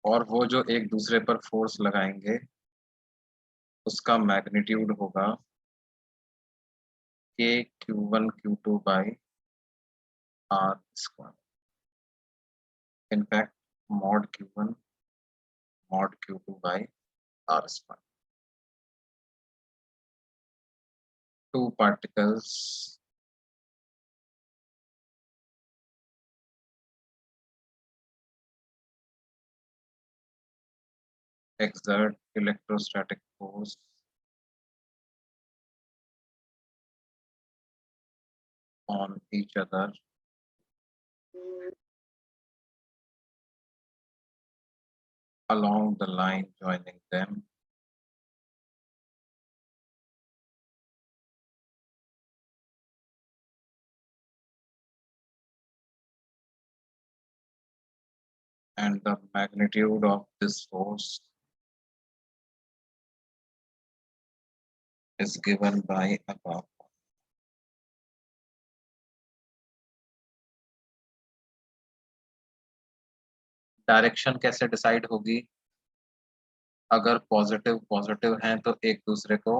और वो जो एक दूसरे पर फोर्स लगाएंगे उसका मैग्नीट्यूड होगा k q1 q2 by r square. In fact mod q1 mod q2 by r square. Two particles exert electrostatic force on each other along the line joining them and the magnitude of this force is given by above. Direction कैसे decide होगी? अगर positive positive हैं तो एक दूसरे को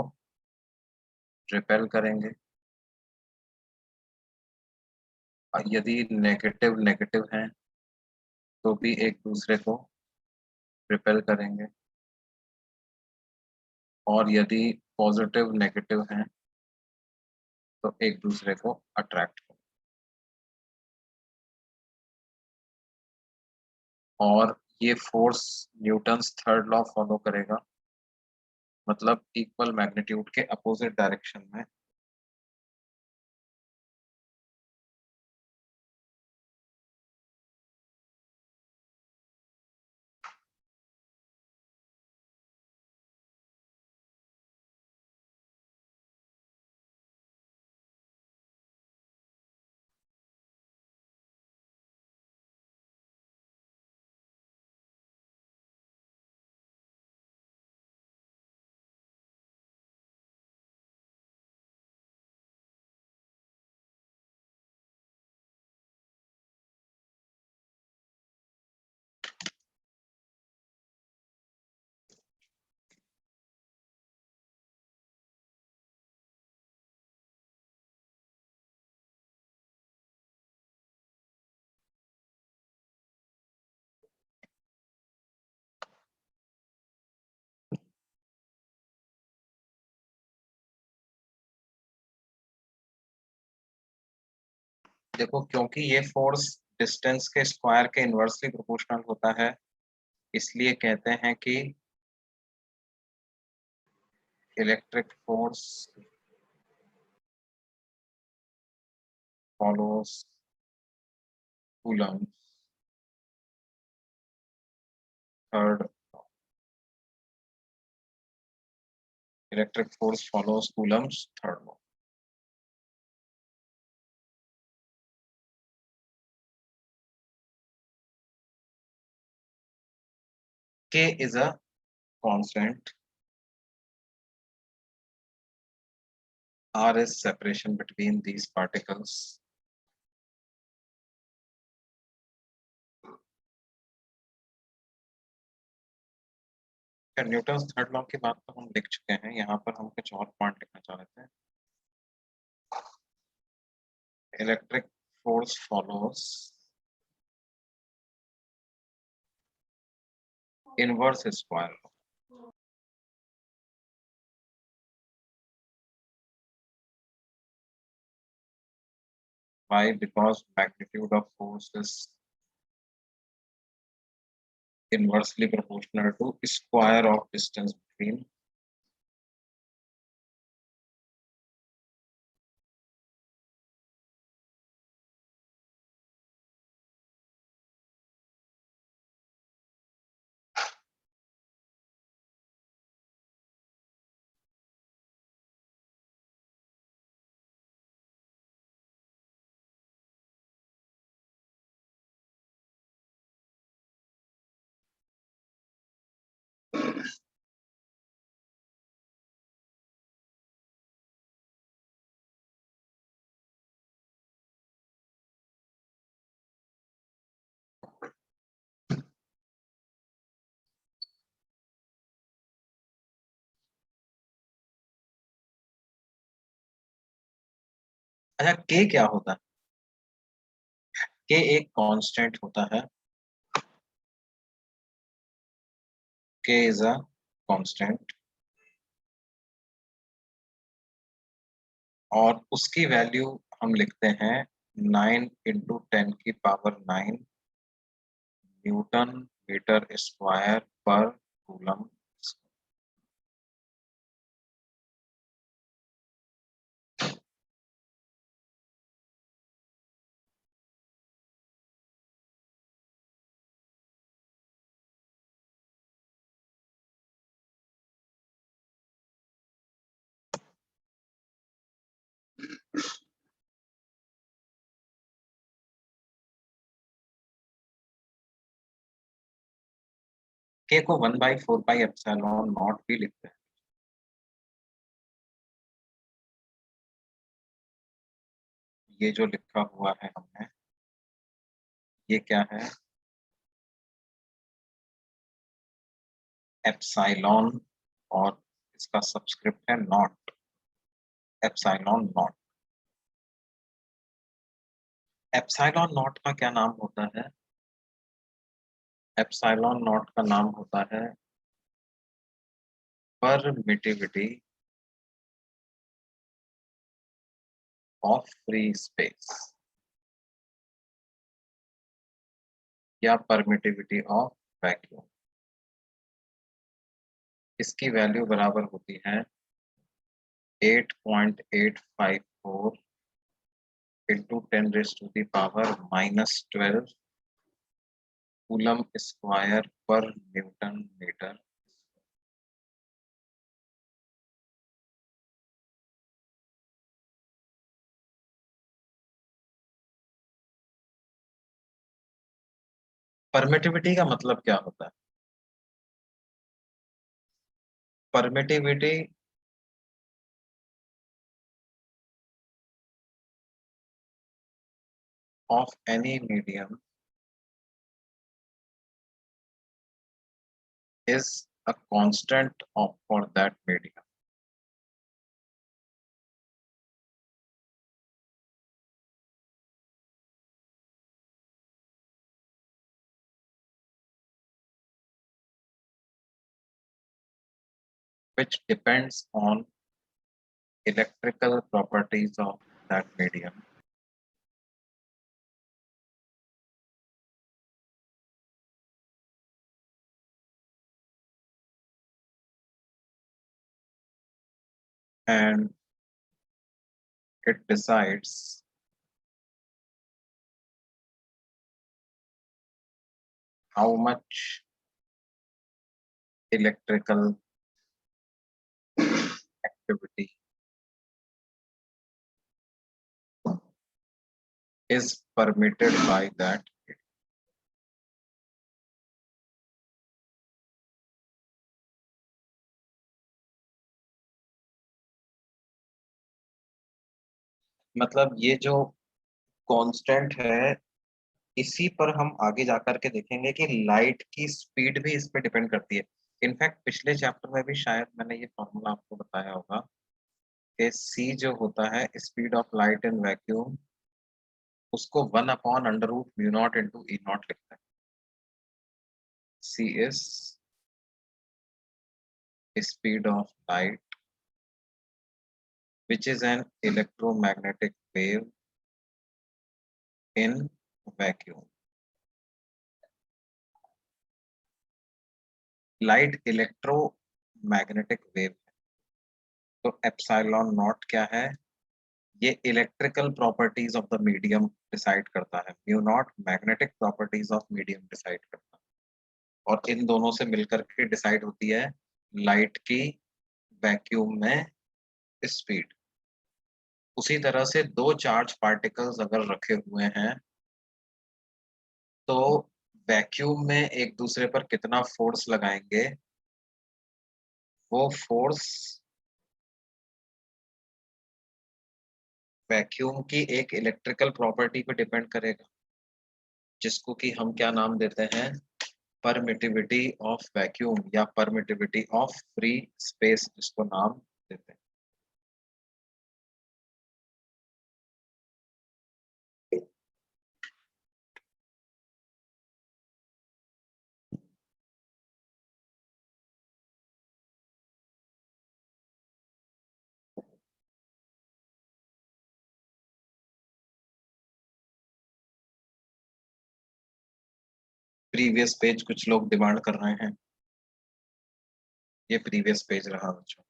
repel करेंगे, और यदि नेगेटिव नेगेटिव हैं तो भी एक दूसरे को रिपेल करेंगे, और यदि पॉजिटिव नेगेटिव हैं तो एक दूसरे को अट्रैक्ट करेंगे। और ये force Newton's third law follow करेगा, मतलब इक्वल मैग्नीट्यूड के अपोजिट डायरेक्शन में। देखो, क्योंकि ये फोर्स डिस्टेंस के स्क्वायर के इनवर्सली प्रोपोर्शनल होता है, इसलिए कहते हैं कि electric force follows coulomb third. Electric force follows Coulomb's third law. K is a constant. R is separation between these particles. Newton third law की बात तो हम लिख चुके हैं, यहाँ पर हम कुछ और पॉइंट लिखना चाह रहे थे। Electric force follows inverse square law. Why? Because magnitude of force is inversely proportional to square of distance between अच्छा, के क्या होता है? के एक कांस्टेंट होता है। के इज अ कांस्टेंट, और उसकी वैल्यू हम लिखते हैं 9 × 10⁹ न्यूटन मीटर स्क्वायर पर कूलम। के को 1/4πε0 भी लिखते हैं। ये जो लिखा हुआ है हमने, ये क्या है? एप्सिलॉन, और इसका सब्सक्रिप्ट है not, epsilon nought. Epsilon not का क्या नाम होता है? एप्सिलॉन नॉट का नाम होता है परमिटिविटी ऑफ फ्री स्पेस, या परमिटिविटी ऑफ वैक्यूम। इसकी वैल्यू बराबर होती है 8.854 × 10⁻⁻12 कूलम स्क्वायर पर न्यूटन मीटर। परमिटिविटी का मतलब क्या होता है? Permittivity of any medium is a constant of for that medium, which depends on electrical properties of that medium and it decides how much electrical activity is permitted by that medium. मतलब ये जो constant है, इसी पर हम आगे जाकर के देखेंगे कि लाइट की स्पीड भी इस पे डिपेंड करती है। इनफैक्ट पिछले चैप्टर में भी शायद मैंने ये फॉर्मूला आपको बताया होगा कि c जो होता है speed of light in vacuum, उसको 1/√μ0 × E0 लिखते हैं। c is speed of light which is an electromagnetic wave in vacuum। Light electromagnetic wave है, तो एप्सिलॉन नॉट क्या है? ये electrical properties of the medium decide करता है, mu naught magnetic properties of medium decide करता है, और इन दोनों से मिलकर के डिसाइड होती है लाइट की वैक्यूम में स्पीड। उसी तरह से दो चार्ज पार्टिकल्स अगर रखे हुए हैं तो वैक्यूम में एक दूसरे पर कितना फोर्स लगाएंगे, वो फोर्स वैक्यूम की एक इलेक्ट्रिकल प्रॉपर्टी पे डिपेंड करेगा, जिसको कि हम क्या नाम देते हैं? परमिटिविटी ऑफ वैक्यूम या परमिटिविटी ऑफ फ्री स्पेस, जिसको नाम देते हैं। प्रीवियस पेज कुछ लोग डिमांड कर रहे हैं, ये प्रीवियस पेज रहा बच्चों।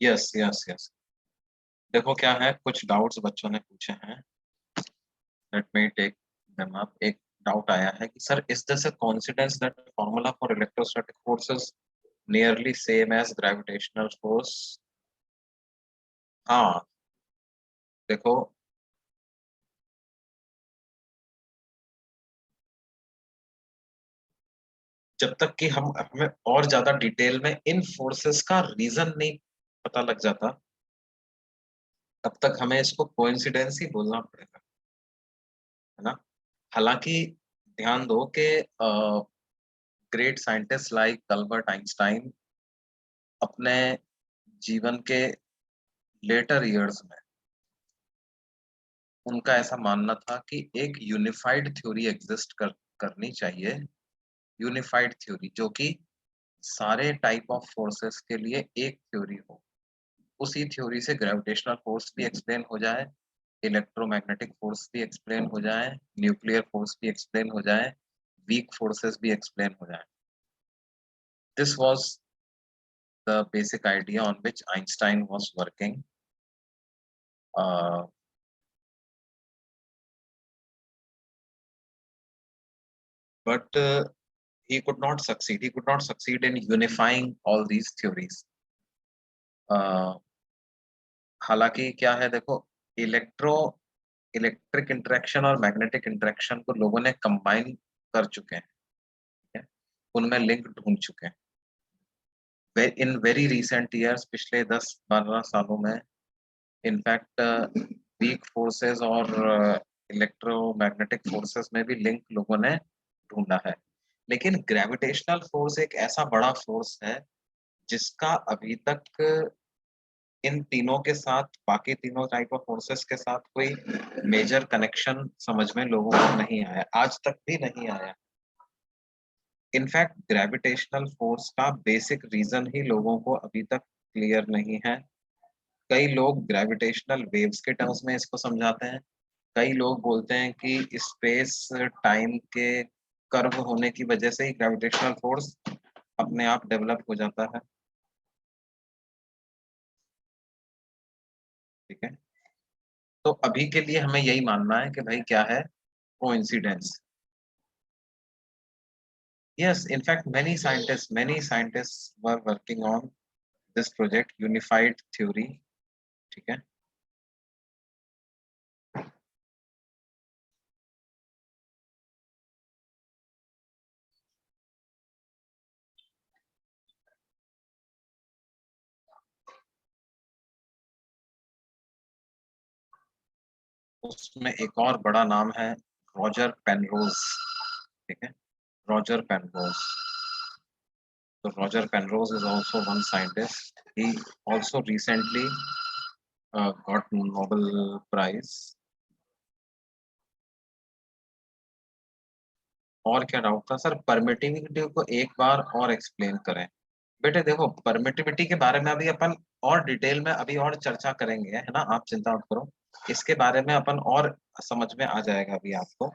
यस यस यस, देखो क्या है, कुछ डाउट्स बच्चों ने पूछे हैं, let me take them up. एक डाउट आया है कि sir, is this a coincidence that formula for electrostatic forces nearly same as gravitational force? हाँ, देखो, जब तक कि हम हमें और ज्यादा डिटेल में इन फोर्सेस का रीजन नहीं पता लग जाता, तब तक हमें इसको कोइंसिडेंस ही बोलना पड़ेगा, है ना। हालांकि ध्यान दो कि great scientist like Albert Einstein अपने जीवन के लेटर इयर्स में उनका ऐसा मानना था कि एक यूनिफाइड थ्योरी एग्जिस्ट करनी चाहिए, यूनिफाइड थ्योरी जो कि सारे टाइप ऑफ फोर्सेस के लिए एक थ्योरी हो। उसी थ्योरी से ग्रेविटेशनल फोर्स भी एक्सप्लेन हो जाए, इलेक्ट्रोमैग्नेटिक फोर्स भी एक्सप्लेन हो जाए, न्यूक्लियर फोर्स भी एक्सप्लेन हो जाए, वीक फोर्सेस भी एक्सप्लेन हो जाए। This was the basic idea on which Einstein was working. But he could not succeed. He could not succeed in unifying all these theories. हालांकि क्या है, देखो, इलेक्ट्रो इलेक्ट्रिक इंटरेक्शन और मैग्नेटिक इंटरेक्शन को लोगों ने कंबाइन कर चुके हैं, ठीक है? उनमें लिंक ढूंढ चुके हैं इन वेरी रिसेंट ईयर्स, पिछले 10-12 सालों में। इनफैक्ट वीक फोर्सेस और इलेक्ट्रोमैग्नेटिक फोर्सेस में भी लिंक लोगों ने ढूंढा है। लेकिन ग्रेविटेशनल फोर्स एक ऐसा बड़ा फोर्स है जिसका अभी तक इन तीनों के साथ, बाकी तीनों टाइप ऑफ फोर्सेस के साथ कोई मेजर कनेक्शन समझ में लोगों को नहीं आया, आज तक भी नहीं आया। इनफैक्ट ग्रेविटेशनल फोर्स का बेसिक रीजन ही लोगों को अभी तक क्लियर नहीं है। कई लोग ग्रेविटेशनल वेव्स के टर्म्स में इसको समझाते हैं, कई लोग बोलते हैं कि स्पेस टाइम के कर्व होने की वजह से ही ग्रेविटेशनल फोर्स अपने आप डेवलप हो जाता है, ठीक है। तो अभी के लिए हमें यही मानना है कि भाई क्या है, coincidence. Yes, in fact, many scientists were working on this project, unified theory, ठीक है। उसमें एक और बड़ा नाम है, रॉजर पेनरोज, ठीक है, Roger Penrose. So Roger Penrose is also one scientist. He also recently got Nobel Prize. और क्या डाउट था सर? परमिटिविटी को एक बार और एक्सप्लेन करें। बेटे देखो, परमिटिविटी के बारे में अभी अपन और डिटेल में अभी और चर्चा करेंगे, है ना, आप चिंता मत करो। इसके बारे में अपन और समझ में आ जाएगा अभी आपको।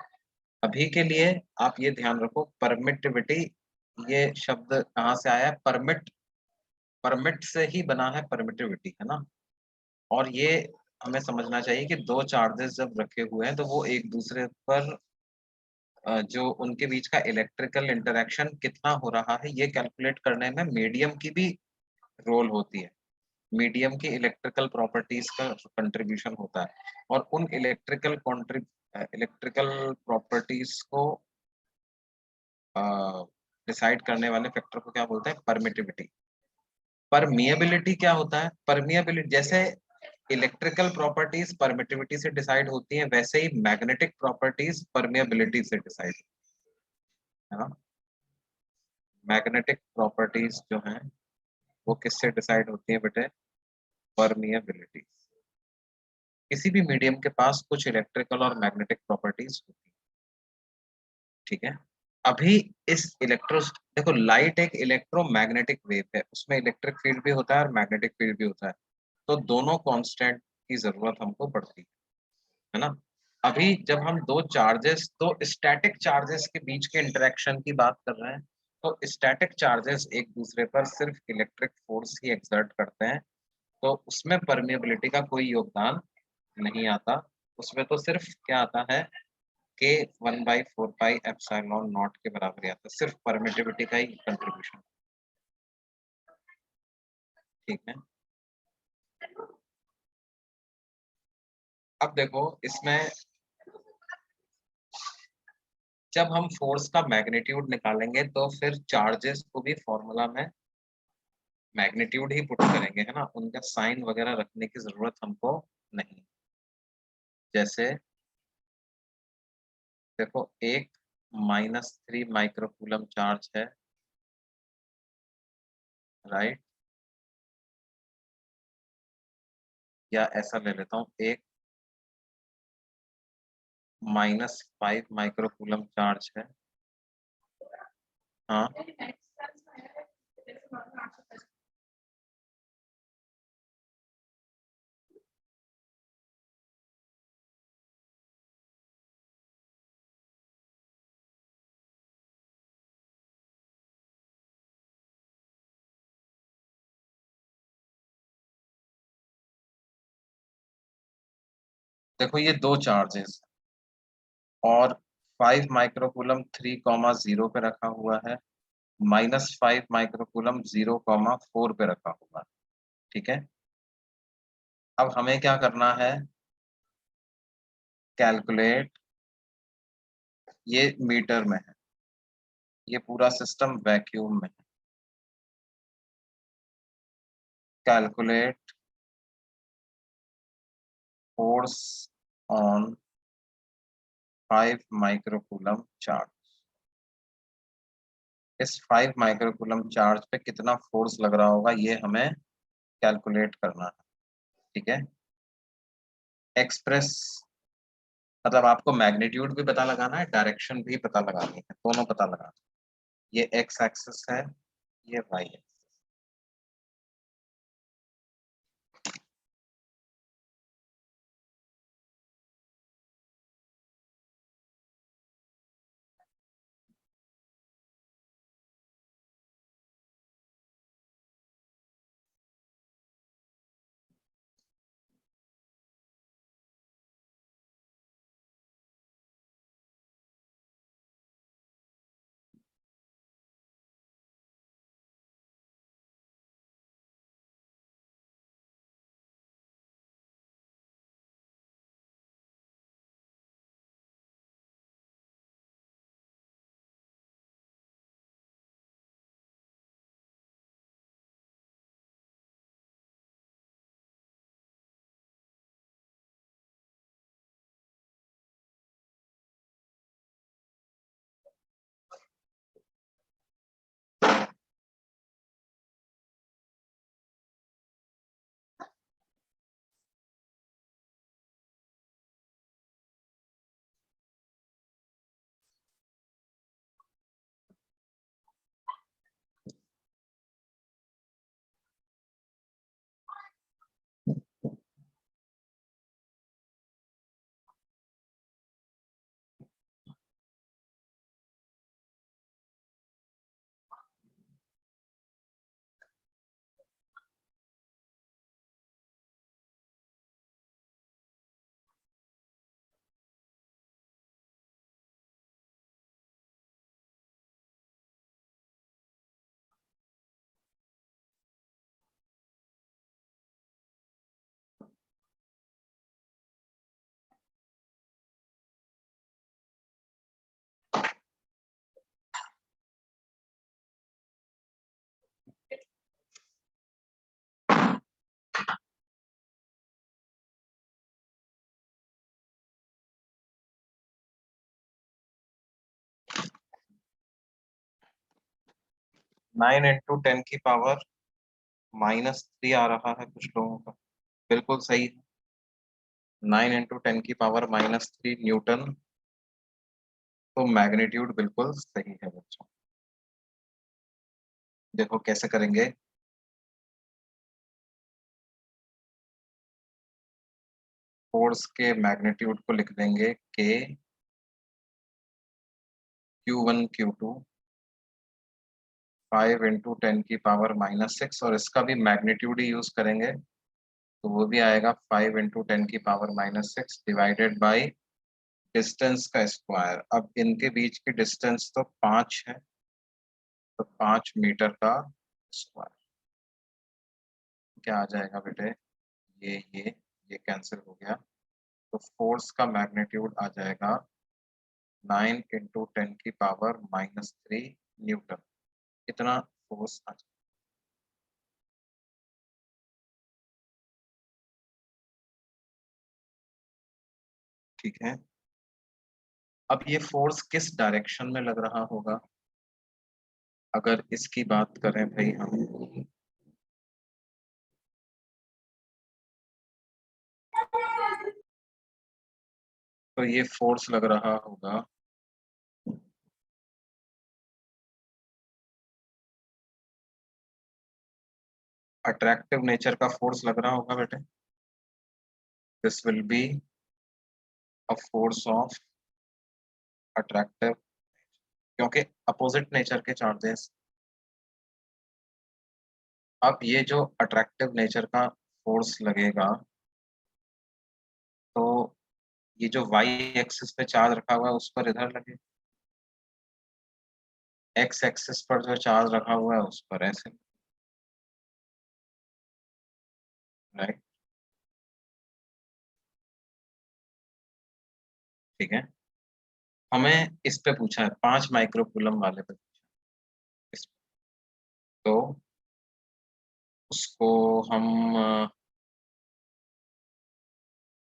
अभी के लिए आप ये ध्यान रखो, परमिटिविटी ये शब्द कहाँ से आया है? परमिट, परमिट से ही बना है परमिटिविटी, है ना। और ये हमें समझना चाहिए कि दो चार्जेस जब रखे हुए हैं तो वो एक दूसरे पर जो उनके बीच का इलेक्ट्रिकल इंटरेक्शन कितना हो रहा है, ये कैलकुलेट करने में मीडियम की भी रोल होती है। मीडियम की इलेक्ट्रिकल प्रॉपर्टीज का कंट्रीब्यूशन होता है, और उन इलेक्ट्रिकल प्रॉपर्टीज को डिसाइड करने वाले फैक्टर को क्या बोलते हैं? परमिटिविटी। परमिएबिलिटी क्या होता है? परमिएबिलिटी जैसे इलेक्ट्रिकल प्रॉपर्टीज परमिटिविटी से डिसाइड होती हैं, वैसे ही मैग्नेटिक प्रॉपर्टीज परमिएबिलिटी से डिसाइड, है ना। मैग्नेटिक प्रॉपर्टीज जो हैं वो किससे डिसाइड होती है बेटे? परमिएबिलिटी। किसी भी मीडियम के पास कुछ इलेक्ट्रिकल और मैग्नेटिक प्रॉपर्टीज होती है, ठीक है। अभी इस देखो, लाइट एक इलेक्ट्रोमैग्नेटिक वेव है, उसमें इलेक्ट्रिक फील्ड भी होता है और मैग्नेटिक फील्ड भी होता है, तो दोनों कांस्टेंट की जरूरत हमको पड़ती है ना। अभी जब हम दो स्टैटिक चार्जेस के बीच के इंटरेक्शन की बात कर रहे हैं, तो स्टैटिक चार्जेस एक दूसरे पर सिर्फ इलेक्ट्रिक फोर्स ही एक्सर्ट करते हैं, तो उसमें परमिएबिलिटी का कोई योगदान नहीं आता। उसमें तो सिर्फ क्या आता है, के 1/4 पाई एप्सिलॉन नॉट के बराबर ही आता है, सिर्फ परमिटिविटी का ही कंट्रीब्यूशन, ठीक है। अब देखो इसमें जब हम फोर्स का मैग्नीट्यूड निकालेंगे तो फिर चार्जेस को भी फॉर्मूला में मैग्नीट्यूड ही पुट करेंगे, है ना, उनका साइन वगैरह रखने की जरूरत हमको नहीं। जैसे देखो, एक -3 माइक्रोकूलम चार्ज है, राइट, या ऐसा ले लेता हूँ, एक -5 माइक्रोकूलम चार्ज है। हाँ, देखो ये दो चार्जेस, और 5 माइक्रोकूलम 3, 0 पे रखा हुआ है, -5 माइक्रोकूलम 0, 4 पे रखा हुआ है, ठीक है। अब हमें क्या करना है? कैलकुलेट, ये मीटर में है, ये पूरा सिस्टम वैक्यूम में है। Calculate force on 5 microcoulomb charge. इस 5 माइक्रोकूलम चार्ज पे कितना फोर्स लग रहा होगा, ये हमें कैलकुलेट करना है, ठीक है। एक्सप्रेस मतलब आपको मैग्नीट्यूड भी पता लगाना है, डायरेक्शन भी पता लगानी है, दोनों पता लगाना है। ये एक्स एक्सिस है, ये वाई है। 9 × 10⁻³ आ रहा है कुछ लोगों का, बिल्कुल सही है। 9 × 10⁻³ न्यूटन, तो मैग्नीट्यूड बिल्कुल सही है बच्चों। देखो कैसे करेंगे। फोर्स के मैग्नीट्यूड को लिख देंगे के Q1 Q2 5 × 10⁻⁻6, और इसका भी मैग्नीट्यूड ही यूज करेंगे, तो वो भी आएगा 5 × 10⁻⁻6 डिवाइडेड बाई डिस्टेंस का स्क्वायर। अब इनके बीच की डिस्टेंस तो 5 है, तो 5 मीटर का स्क्वायर। क्या आ जाएगा बेटे, ये कैंसिल हो गया, तो फोर्स का मैग्नीट्यूड आ जाएगा 9 × 10⁻³ न्यूटन। इतना फोर्स आ जाएगा। ठीक है, अब ये फोर्स किस डायरेक्शन में लग रहा होगा, अगर इसकी बात करें भाई हम, तो ये फोर्स लग रहा होगा अट्रैक्टिव नेचर का फोर्स लग रहा होगा बेटे। This will be a force of attractive, क्योंकि अपोजिट नेचर के चार्जेस। अब ये जो अट्रैक्टिव नेचर का फोर्स लगेगा, तो ये जो वाई एक्सिस पे चार्ज रखा हुआ है उस पर इधर लगे, एक्स एक्सिस पर जो चार्ज रखा हुआ है उस पर ऐसे, राइट। ठीक है, हमें इस पे पूछा है 5 माइक्रो कूलम वाले पे पूछा है इस, तो उसको हम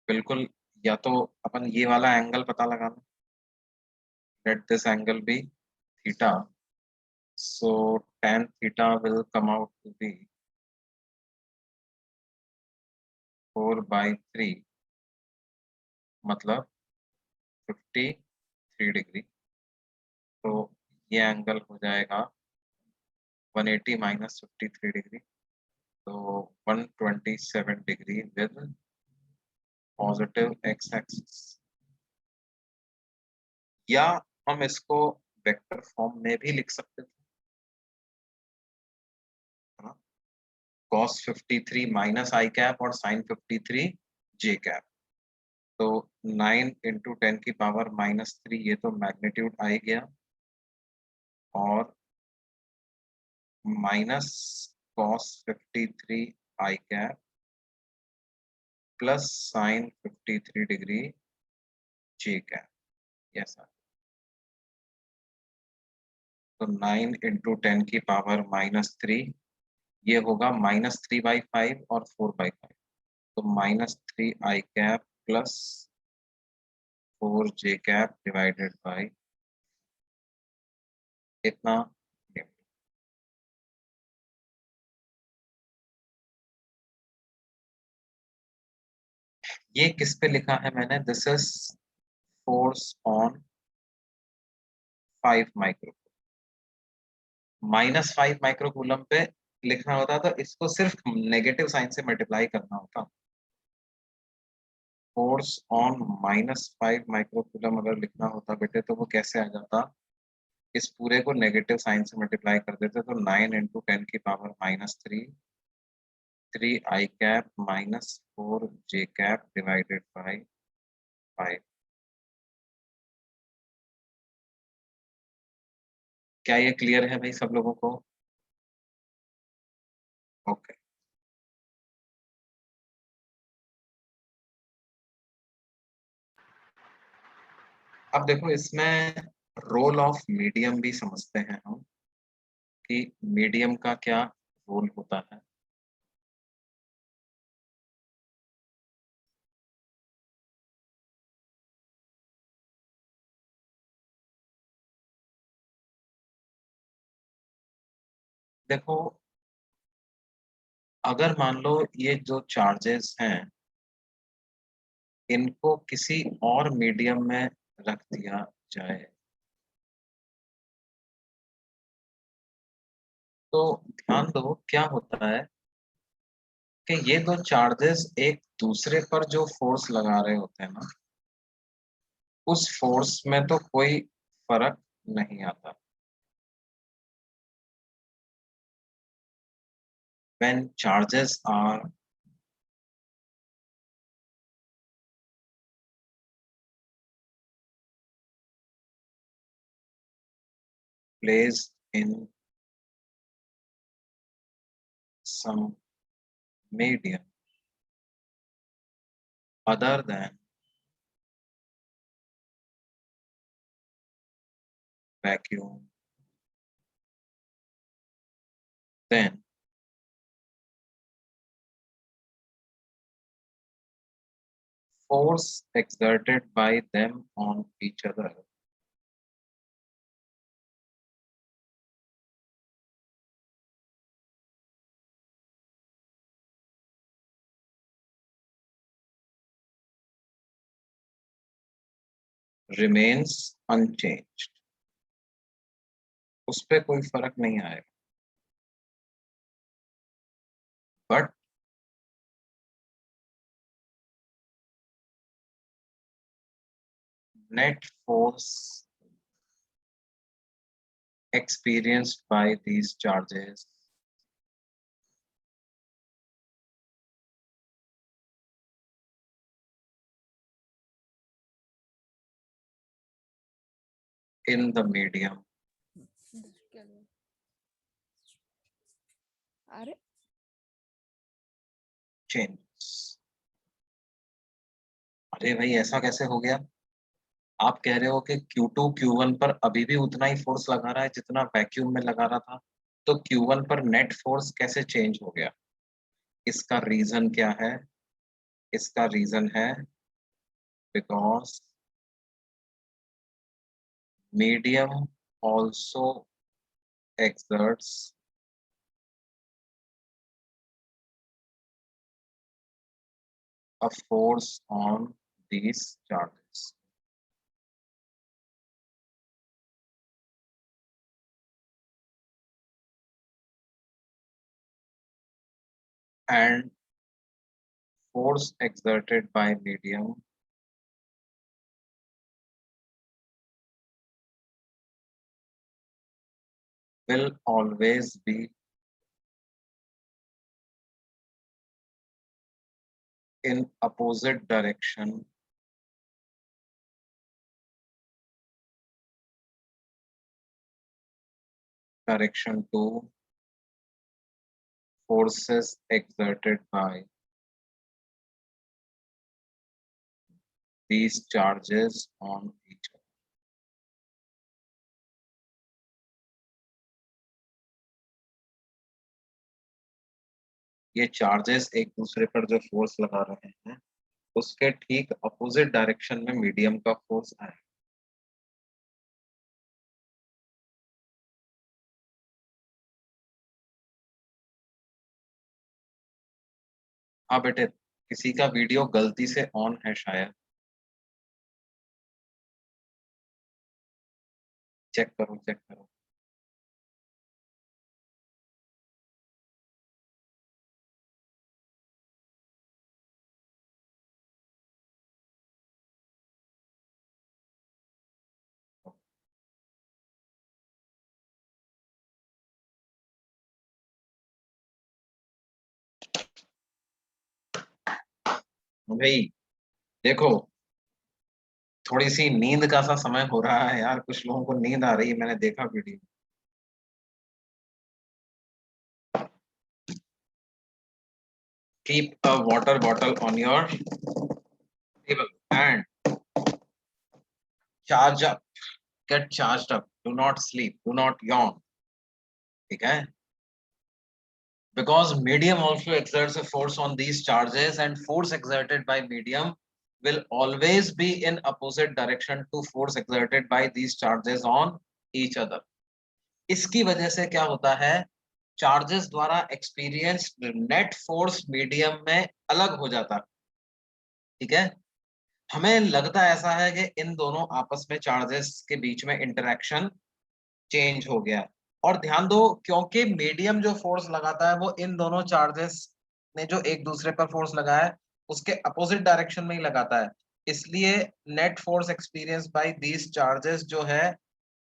बिल्कुल, या तो अपन ये वाला एंगल पता लगाना, let this angle be theta, so tan theta will come out to be 4/3, मतलब 53 डिग्री। तो ये एंगल हो जाएगा 180 माइनस 53 डिग्री, तो 127 degree with positive x axis. या हम इसको वेक्टर फॉर्म में भी लिख सकते थे, है ना, cos 53 माइनस आई कैप और sin 53 जे कैप। तो 9 × 10⁻³ ये तो मैग्नीट्यूड आ ही गया, और माइनस cos 53 आई कैप प्लस sin 53 डिग्री जे कैप, यस। तो 9 × 10⁻³ ये होगा -3/5 और 4/5, तो -3 i cap plus 4 j cap divided by इतना। ये किस पे लिखा है मैंने, this is force on 5 micro, -5 micro coulomb पे लिखना होता, तो इसको सिर्फ नेगेटिव साइन से मल्टीप्लाई करना होता। फोर्स ऑन -5 माइक्रो कूलम अगर लिखना होता बेटे, तो वो कैसे आ जाता, इस पूरे को नेगेटिव साइन से मल्टीप्लाई कर देते, तो 9 × 10⁻³ 3 i cap minus 4 j cap divided by 5। क्या ये क्लियर है भाई सब लोगों को? ओके, अब देखो इसमें रोल ऑफ मीडियम भी समझते हैं हम, कि मीडियम का क्या रोल होता है। देखो, अगर मान लो ये जो चार्जेस हैं इनको किसी और मीडियम में रख दिया जाए तो ध्यान दो क्या होता है कि ये दो चार्जेस एक दूसरे पर जो फोर्स लगा रहे होते हैं ना, उस फोर्स में तो कोई फर्क नहीं आता। When charges are placed in some medium other than vacuum, then force exerted by them on each other remains unchanged. उस पे कोई फर्क नहीं आएगा, but net force experienced by these charges in the medium अरे changes. अरे भाई ऐसा कैसे हो गया? आप कह रहे हो कि Q2 Q1 पर अभी भी उतना ही फोर्स लगा रहा है जितना वैक्यूम में लगा रहा था, तो Q1 पर नेट फोर्स कैसे चेंज हो गया? इसका रीजन क्या है? इसका रीजन है because medium also exerts a force on these charges. And force exerted by medium will always be in opposite direction to forces exerted by these charges on each other. ये charges एक दूसरे पर जो force लगा रहे हैं उसके ठीक अपोजिट डायरेक्शन में मीडियम का फोर्स है। हाँ बेटे, किसी का वीडियो गलती से ऑन है शायद, चेक करो चेक करो। भाई देखो, थोड़ी सी नींद का सा समय हो रहा है यार, कुछ लोगों को नींद आ रही है, मैंने देखा video. Keep a water bottle on your table and charge up, gate charge up, do not sleep, do not Yon, ठीक है? Because medium also exerts a force on these charges and force exerted by medium will always be in opposite direction to force exerted by these charges on each other. इसकी वजह से क्या होता है charges द्वारा experience net force medium में अलग हो जाता है। ठीक है, हमें लगता ऐसा है कि इन दोनों आपस में चार्जेस के बीच में इंटरेक्शन चेंज हो गया है। और ध्यान दो, क्योंकि मीडियम जो फोर्स लगाता है वो इन दोनों चार्जेस ने जो एक दूसरे पर फोर्स लगाया है उसके अपोजिट डायरेक्शन में ही लगाता है, इसलिए net force experience by these charges जो है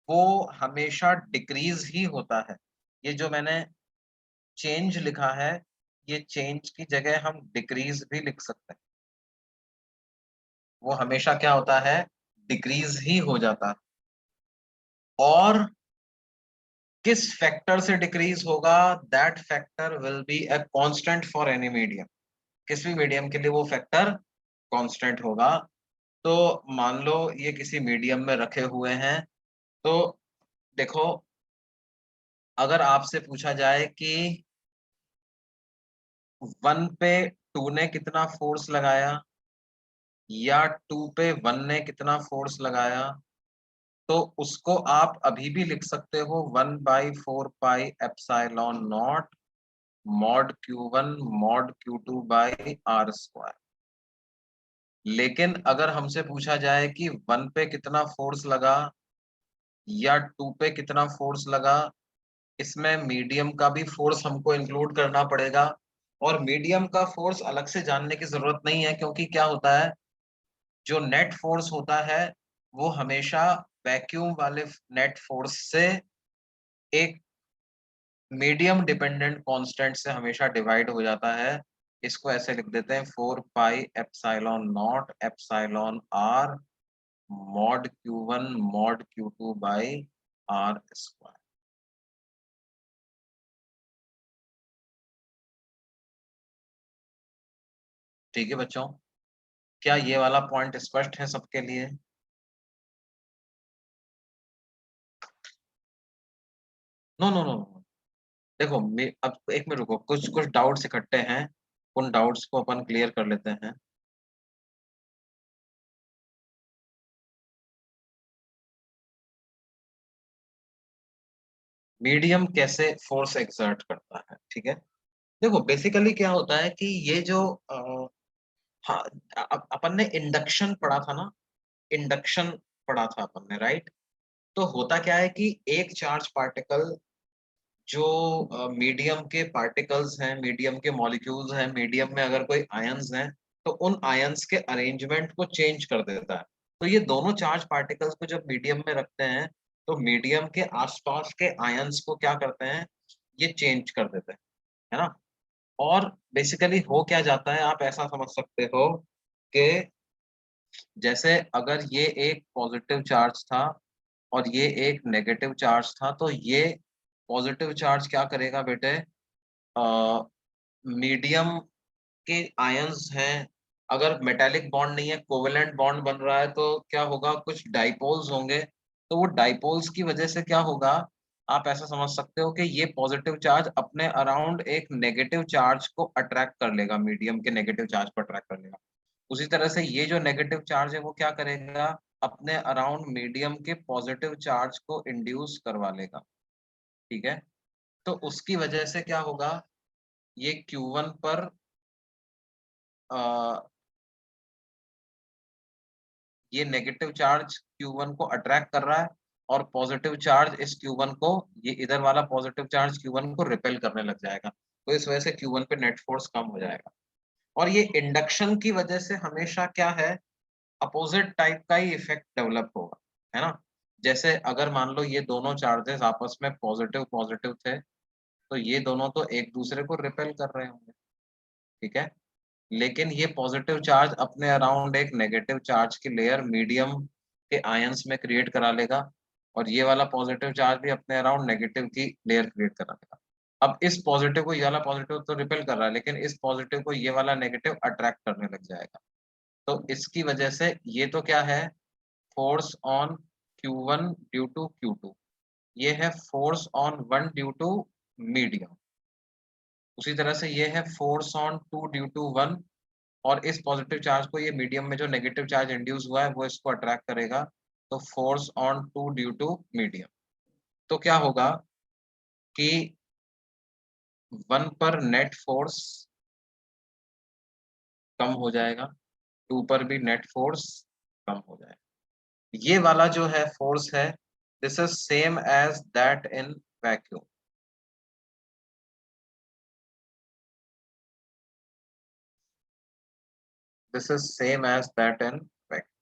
वो हमेशा डिक्रीज ही होता है। ये जो मैंने चेंज लिखा है, ये चेंज की जगह हम डिक्रीज भी लिख सकते हैं। वो हमेशा क्या होता है, डिक्रीज ही हो जाता है। और किस फैक्टर से डिक्रीज होगा, that factor will be a constant for any medium. किसी भी मीडियम के लिए वो फैक्टर कांस्टेंट होगा। तो मान लो ये किसी मीडियम में रखे हुए हैं, तो देखो, अगर आपसे पूछा जाए कि 1 पे 2 ने कितना फोर्स लगाया या 2 पे 1 ने कितना फोर्स लगाया, तो उसको आप अभी भी लिख सकते हो 1/4 pi epsilon nought mod Q1 mod Q2 by r square. लेकिन अगर हमसे पूछा जाए कि 1 पे कितना फोर्स लगा या 2 पे कितना फोर्स लगा, इसमें मीडियम का भी फोर्स हमको इंक्लूड करना पड़ेगा। और मीडियम का फोर्स अलग से जानने की जरूरत नहीं है, क्योंकि क्या होता है, जो नेट फोर्स होता है वो हमेशा वैक्यूम वाले नेट फोर्स से एक मीडियम डिपेंडेंट कांस्टेंट से हमेशा डिवाइड हो जाता है। इसको ऐसे लिख देते हैं 4 pi epsilon nought epsilon r mod Q1 mod Q2 by r square. ठीक है बच्चों, क्या ये वाला पॉइंट स्पष्ट है सबके लिए? नो नो नो नो, देखो अब एक मिनट रुको, कुछ कुछ डाउट्स इकट्ठे हैं, उन डाउट्स को अपन क्लियर कर लेते हैं। मीडियम कैसे फोर्स एक्सर्ट करता है, ठीक है। देखो बेसिकली क्या होता है कि ये जो हाँ, अपन ने इंडक्शन पढ़ा था ना, इंडक्शन पढ़ा था अपन ने, राइट। तो होता क्या है कि एक चार्ज पार्टिकल जो मीडियम के पार्टिकल्स हैं, मीडियम के मॉलिक्यूल्स हैं, मीडियम में अगर कोई आयंस हैं, तो उन आयंस के अरेंजमेंट को चेंज कर देता है। तो ये दोनों चार्ज पार्टिकल्स को जब मीडियम में रखते हैं, तो मीडियम के आसपास के आयंस को क्या करते हैं, ये चेंज कर देते हैं, है ना। और बेसिकली हो क्या जाता है, आप ऐसा समझ सकते हो कि जैसे अगर ये एक पॉजिटिव चार्ज था और ये एक नेगेटिव चार्ज था, तो ये पॉजिटिव चार्ज क्या करेगा बेटे, मीडियम के आयंस हैं, अगर मेटालिक बॉन्ड नहीं है, कोवेलेंट बॉन्ड बन रहा है, तो क्या होगा, कुछ डाइपोल्स होंगे। तो वो डाइपोल्स की वजह से क्या होगा, आप ऐसा समझ सकते हो कि ये पॉजिटिव चार्ज अपने अराउंड एक नेगेटिव चार्ज को अट्रैक्ट कर लेगा, मीडियम के नेगेटिव चार्ज को अट्रैक्ट कर लेगा। उसी तरह से ये जो नेगेटिव चार्ज है वो क्या करेगा, अपने अराउंड मीडियम के पॉजिटिव चार्ज को इंड्यूस करवा लेगा। ठीक है, तो उसकी वजह से क्या होगा, ये Q1 पर आ, ये नेगेटिव चार्ज Q1 को अट्रैक्ट कर रहा है, और पॉजिटिव चार्ज इस Q1 को, ये इधर वाला पॉजिटिव चार्ज Q1 को रिपेल करने लग जाएगा। तो इस वजह से Q1 पे नेट फोर्स कम हो जाएगा। और ये इंडक्शन की वजह से हमेशा क्या है, अपोजिट टाइप का ही इफेक्ट डेवलप होगा, है ना। जैसे अगर मान लो ये दोनों चार्जेस आपस में पॉजिटिव पॉजिटिव थे, तो ये दोनों तो एक दूसरे को रिपेल कर रहे होंगे, ठीक है। लेकिन ये पॉजिटिव चार्ज अपने अराउंड एक नेगेटिव चार्ज की लेयर मीडियम के आयंस में क्रिएट करा लेगा, और ये वाला पॉजिटिव चार्ज भी अपने अराउंड नेगेटिव की लेयर क्रिएट करा लेगा। अब इस पॉजिटिव को ये वाला पॉजिटिव तो रिपेल कर रहा है, लेकिन इस पॉजिटिव को ये वाला नेगेटिव अट्रैक्ट करने लग जाएगा। तो इसकी वजह से ये तो क्या है, force on Q1 due to Q2, ये है force on 1 due to medium. उसी तरह से ये है फोर्स ऑन 2 ड्यू टू 1, और इस पॉजिटिव चार्ज को ये मीडियम में जो नेगेटिव चार्ज इंड्यूस हुआ है वो इसको अट्रैक्ट करेगा, तो force on 2 due to medium. तो क्या होगा कि 1 पर नेट फोर्स कम हो जाएगा, 2 पर भी नेट फोर्स कम हो जाएगा। ये वाला जो है फोर्स है, this is same as that in vacuum. This is same as that in vacuum.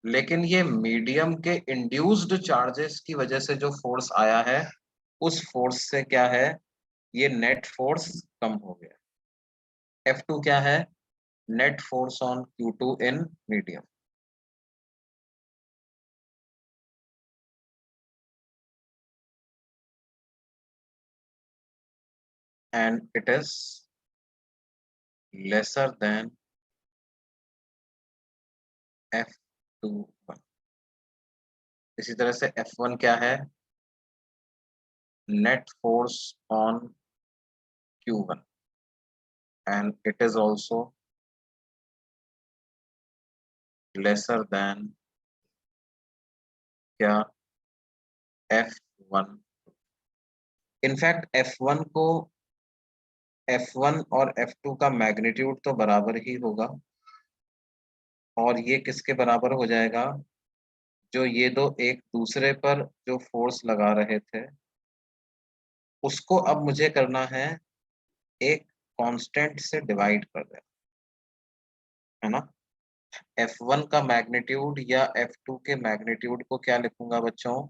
लेकिन ये मीडियम के इंड्यूस्ड चार्जेस की वजह से जो फोर्स आया है, उस फोर्स से क्या है, ये नेट फोर्स कम हो गया। F2 क्या है? Net force on Q2 in medium. And it is lesser than F21। इसी तरह से F1 क्या है? Net force on Q1 and it is also lesser than क्या? F1। इनफैक्ट F1 और F2 का मैग्नीट्यूड तो बराबर ही होगा, और ये किसके बराबर हो जाएगा? जो ये दो एक दूसरे पर जो फोर्स लगा रहे थे, उसको अब मुझे करना है एक कांस्टेंट से डिवाइड कर देना, है ना। F1 का मैग्नीट्यूड या F2 के मैग्नीट्यूड को क्या लिखूंगा बच्चों?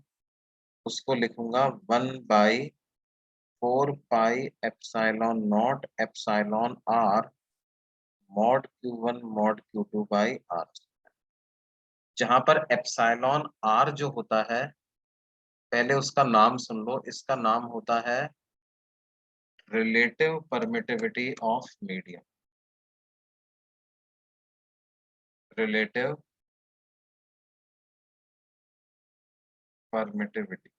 उसको लिखूंगा 1/4 pi epsilon nought epsilon r mod Q1 mod Q2 by r। जहां पर एप्सिलॉन r जो होता है, पहले उसका नाम सुन लो, इसका नाम होता है relative permittivity of medium. Relative permittivity,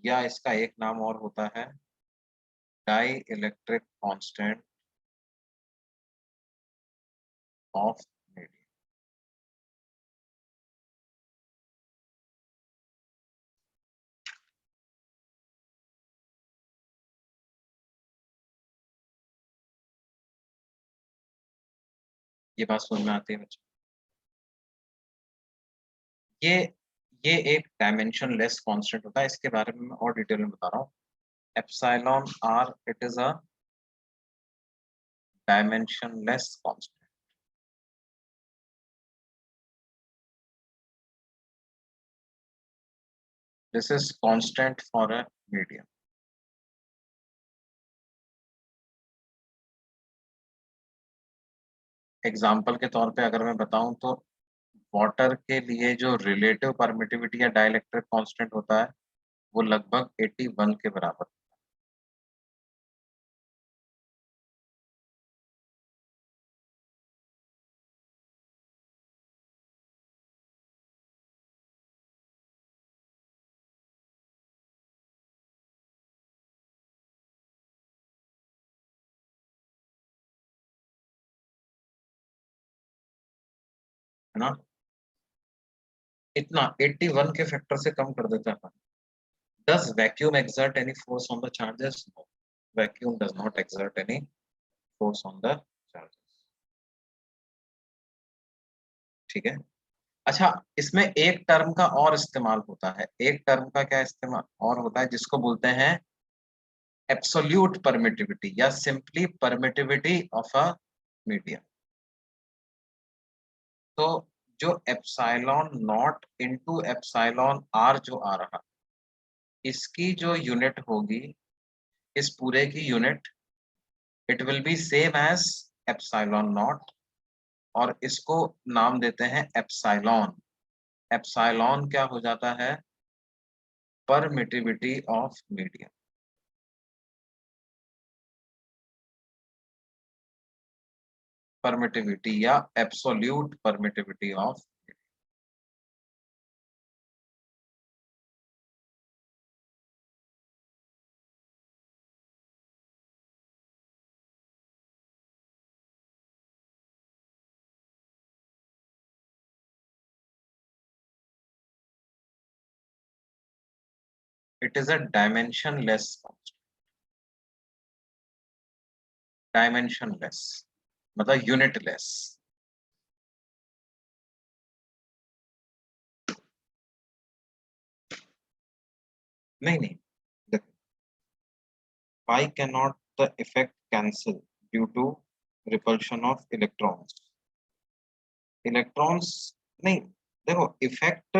या इसका एक नाम और होता है dielectric constant of medium. ये बात समझ में आती है बच्चों? ये ये एक डायमेंशन लेस कांस्टेंट होता है, इसके बारे में मैं और डिटेल में बता रहा हूँ। Epsilon r it is a dimension less constant. This is constant for a medium. Example के तौर पे अगर मैं बताऊं तो वाटर के लिए जो रिलेटिव परमिटिविटी या डाइलेक्ट्रिक कांस्टेंट होता है, वो लगभग 81 के बराबर। है ना, इतना 81 के फैक्टर से कम कर देता है। Does vacuum exert any force on the charges? No. Vacuum does not exert any force on the charges। ठीक है। अच्छा, इसमें एक टर्म का और इस्तेमाल होता है। एक टर्म का क्या इस्तेमाल और होता है, जिसको बोलते हैं एब्सोल्यूट परमिटिविटी या simply permittivity of a medium. तो जो epsilon nought into epsilon r जो आ रहा, इसकी जो यूनिट होगी, इस पूरे की unit, it will be same as epsilon nought, और इसको नाम देते हैं एप्सिलॉन। एप्सिलॉन क्या हो जाता है? Permittivity of medium. परमिटिविटी या absolute permittivity of it is a dimensionless constant, dimensionless मतलब यूनिटलेस। नहीं नहीं, देखो, why cannot the effect cancel due to repulsion of electrons? Electrons नहीं, देखो इफेक्ट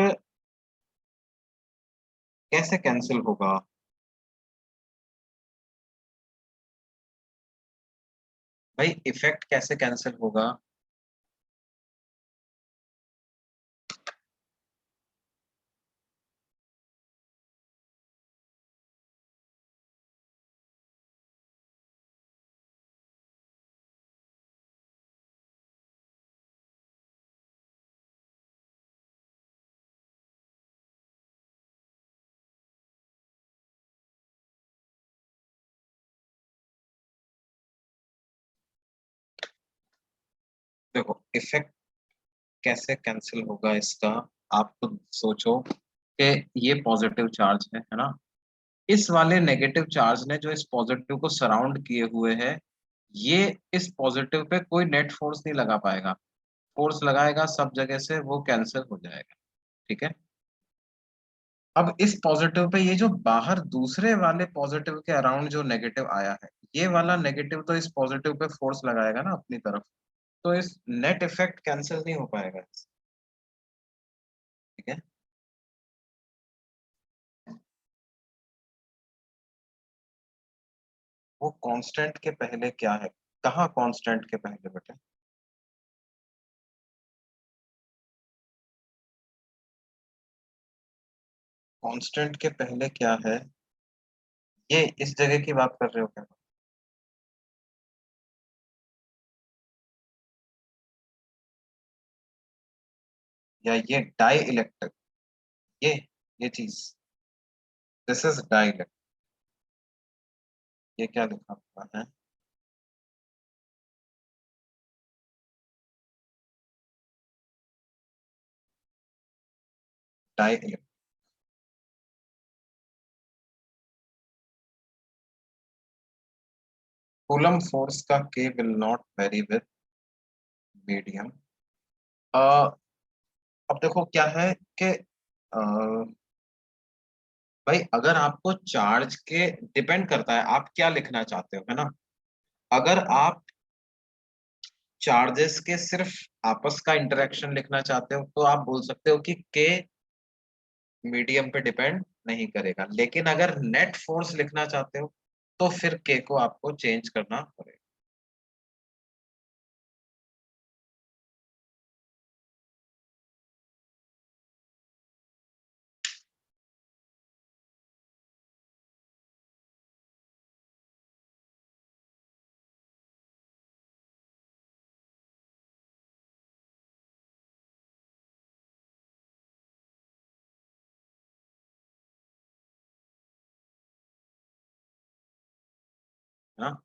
कैसे कैंसिल होगा? भाई इफेक्ट कैसे कैंसिल होगा? देखो इफेक्ट कैसे कैंसिल होगा इसका, आप खुद सोचो कि ये पॉजिटिव चार्ज है ना, इस वाले नेगेटिव चार्ज ने जो इस पॉजिटिव को सराउंड किए हुए है, ये इस पॉजिटिव पे कोई नेट फोर्स नहीं लगा पाएगा। फोर्स लगाएगा सब जगह से, वो कैंसिल हो जाएगा। ठीक है, अब इस पॉजिटिव पे ये जो बाहर दूसरे वाले पॉजिटिव के अराउंड जो नेगेटिव आया है, ये वाला नेगेटिव तो इस पॉजिटिव पे फोर्स लगाएगा ना अपनी तरफ, तो इस नेट इफेक्ट कैंसिल नहीं हो पाएगा। ठीक है, वो कांस्टेंट के पहले क्या है? कहाँ कांस्टेंट के पहले बेटे? कांस्टेंट के पहले क्या है? ये इस जगह की बात कर रहे हो क्या? या ये डाई इलेक्ट्रिक, ये ये चीज, दिस इज डाई इलेक्ट्रिक। ये क्या लिखा हुआ है? Die electric. कूलम फोर्स का के will not very with medium. अब देखो क्या है कि भाई अगर आपको चार्ज के डिपेंड करता है आप क्या लिखना चाहते हो, है ना। अगर आप चार्जेस के सिर्फ आपस का इंटरेक्शन लिखना चाहते हो तो आप बोल सकते हो कि के मीडियम पे डिपेंड नहीं करेगा, लेकिन अगर नेट फोर्स लिखना चाहते हो तो फिर के को आपको चेंज करना पड़ेगा। है ना।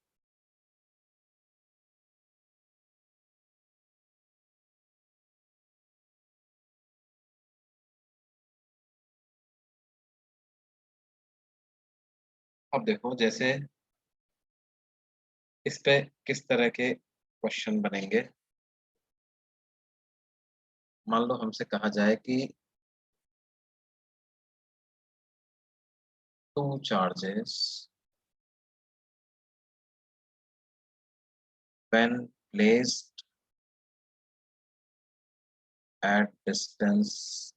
अब देखो जैसे इस पे किस तरह के क्वेश्चन बनेंगे। मान लो हमसे कहा जाए कि two charges when placed at distance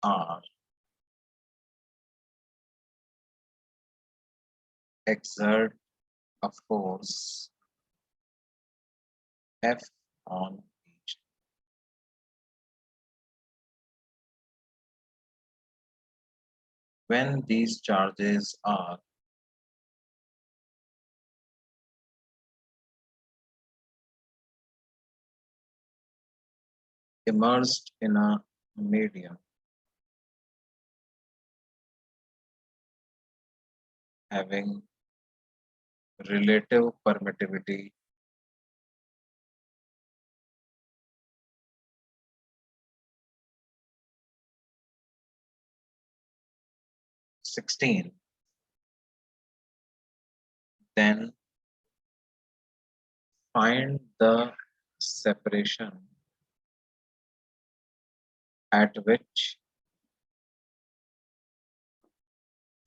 r exert a force F on each. When these charges are immersed in a medium having relative permittivity 16, then find the separation at which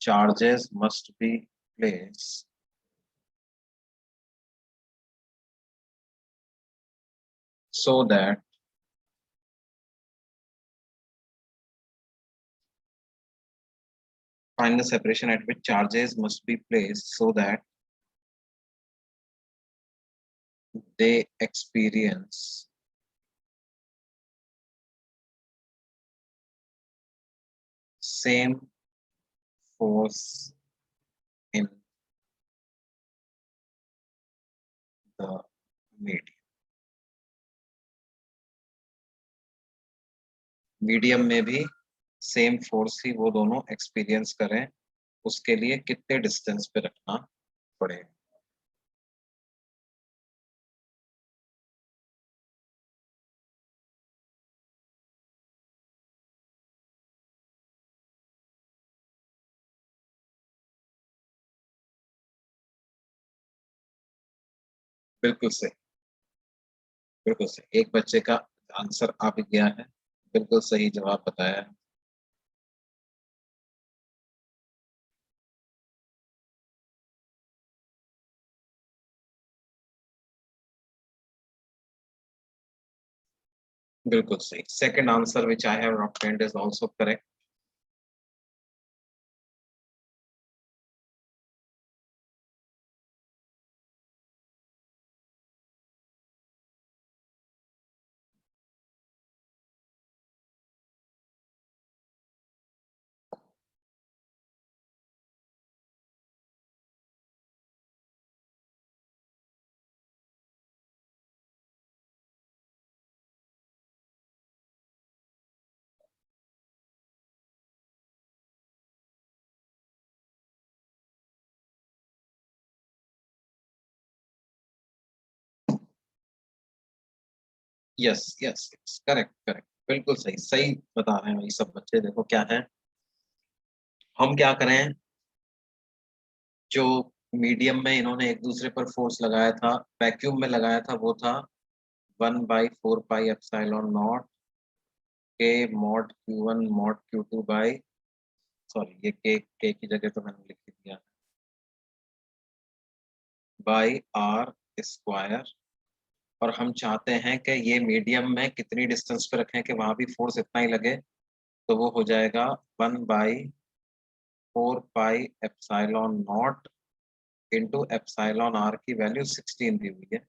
charges must be placed so that find the separation at which charges must be placed so that they experience same force in the medium में भी same force ही वो दोनों experience करें, उसके लिए कितने distance पे रखना पड़ेगा। बिल्कुल सही, बिल्कुल सही। एक बच्चे का आंसर आ भी गया है, बिल्कुल सही जवाब बताया है। बिल्कुल सही। Second answer which I have obtained is also correct. Yes yes yes, correct correct, बिल्कुल सही, सही बता रहे हैं ये सब बच्चे। देखो क्या है, हम क्या करें, जो मीडियम में इन्होंने एक दूसरे पर फोर्स लगाया था, वैक्यूम में लगाया था, वो था 1/4 पाई एप्सिलॉन नॉट के mod Q1 mod Q2 by, sorry ये के की जगह तो मैंने लिख ही दिया, बाई आर स्क्वायर। और हम चाहते हैं कि ये मीडियम में कितनी डिस्टेंस पे रखें कि वहां भी फोर्स इतना ही लगे, तो वो हो जाएगा 1/4 pi epsilon nought into epsilon r की वैल्यू 16 दी हुई है,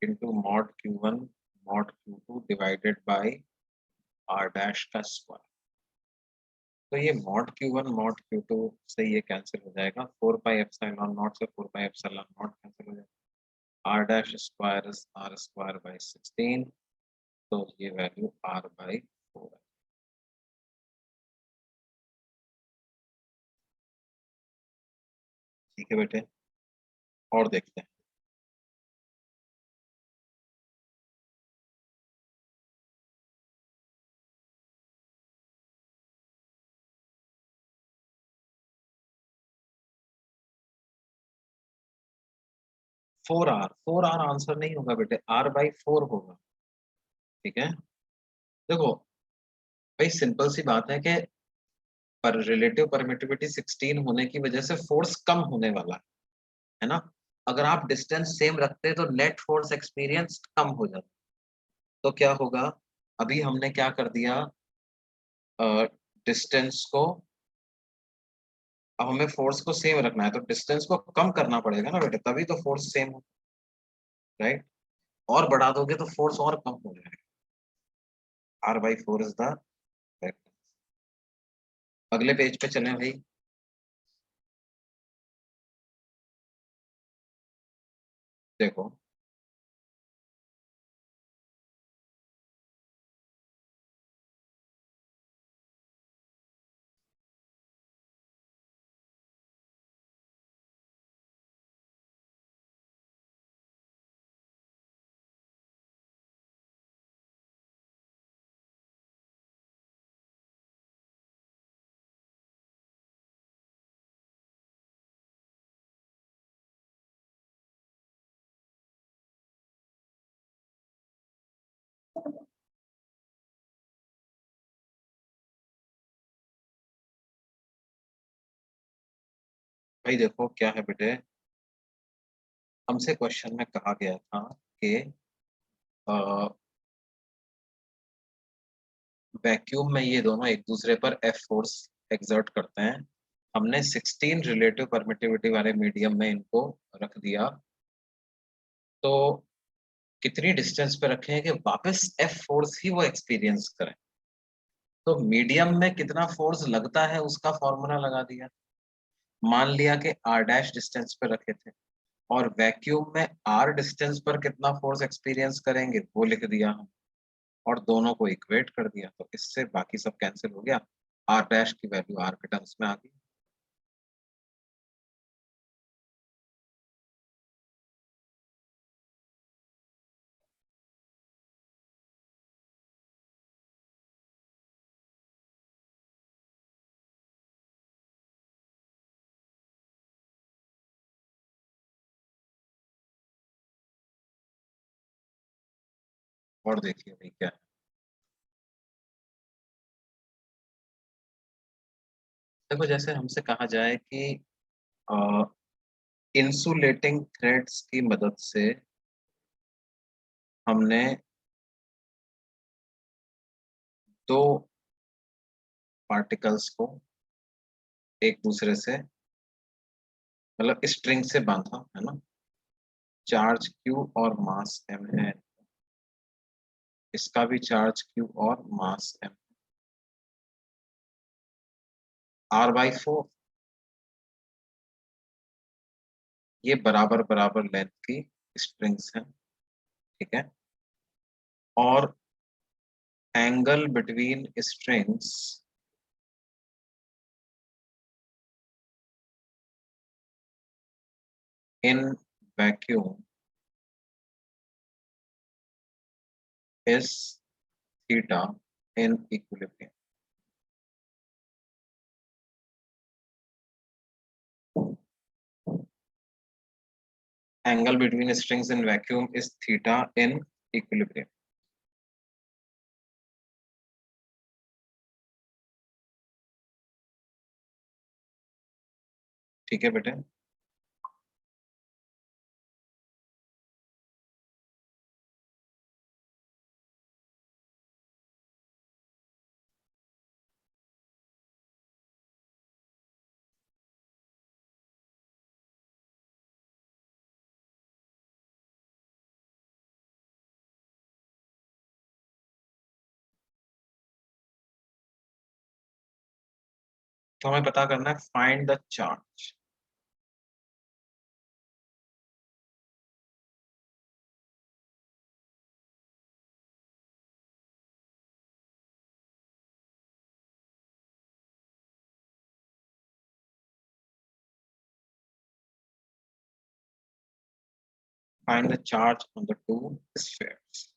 into mod Q1 mod Q2 divided by r dash का स्क्वायर। तो ये मॉड Q1 मॉड Q2 से ये कैंसिल हो जाएगा, 4 पाई एप्सिलॉन नॉट से 4 पाई एप्सिलॉन नॉट कैंसिल हो जाएगा, r dash square is r square by 16, तो ये वैल्यू आर बाई 4 है। ठीक है बेटे, और देखते हैं। 4 आर आंसर नहीं होगा बेटे, R/4 होगा। ठीक है, देखो भाई सिंपल सी बात है कि पर रिलेटिव परमिटिविटी 16 होने की वजह से फोर्स कम होने वाला है ना। अगर आप डिस्टेंस सेम रखते तो नेट फोर्स एक्सपीरियंस कम हो जाता। तो क्या होगा, अभी हमने क्या कर दिया, डिस्टेंस को, अब हमें फोर्स को सेम रखना है तो डिस्टेंस को कम करना पड़ेगा ना बेटे, तभी तो फोर्स सेम हो, राइट। और बढ़ा दोगे तो फोर्स और कम हो जाएगा। R/4 इज द, अगले पेज पे चलें भाई। देखो भाई देखो क्या है बेटे, हमसे क्वेश्चन में कहा गया था कि वैक्यूम में ये दोनों एक दूसरे पर एफ फोर्स एक्सर्ट करते हैं। हमने 16 रिलेटिव परमिटिविटी वाले मीडियम में इनको रख दिया, तो कितनी डिस्टेंस पे रखे हैं कि वापस एफ फोर्स ही वो एक्सपीरियंस करें। तो मीडियम में कितना फोर्स लगता है उसका फॉर्मूला लगा दिया। मान लिया कि आर डैश डिस्टेंस पे रखे थे, और वैक्यूम में आर डिस्टेंस पर कितना फोर्स एक्सपीरियंस करेंगे वो लिख दिया हम, और दोनों को इक्वेट कर दिया, तो इससे बाकी सब कैंसिल हो गया। आर डैश की वैल्यू आर के टर्म्स में आ गई। और देखिए भाई क्या है। देखो जैसे हमसे कहा जाए कि इंसुलेटिंग थ्रेड्स की मदद से हमने दो पार्टिकल्स को एक दूसरे से, मतलब स्ट्रिंग से बांधा है ना। चार्ज क्यू और मास एम है, इसका भी चार्ज क्यू और मास एम। R/4 ये बराबर बराबर लेंथ की स्ट्रिंग्स हैं, ठीक है। और angle between strings in vacuum is theta in equilibrium. Angle between strings in vacuum is theta in equilibrium. ठीक है बेटे। तो हमें पता करना है find the charge. Find the charge on the two spheres.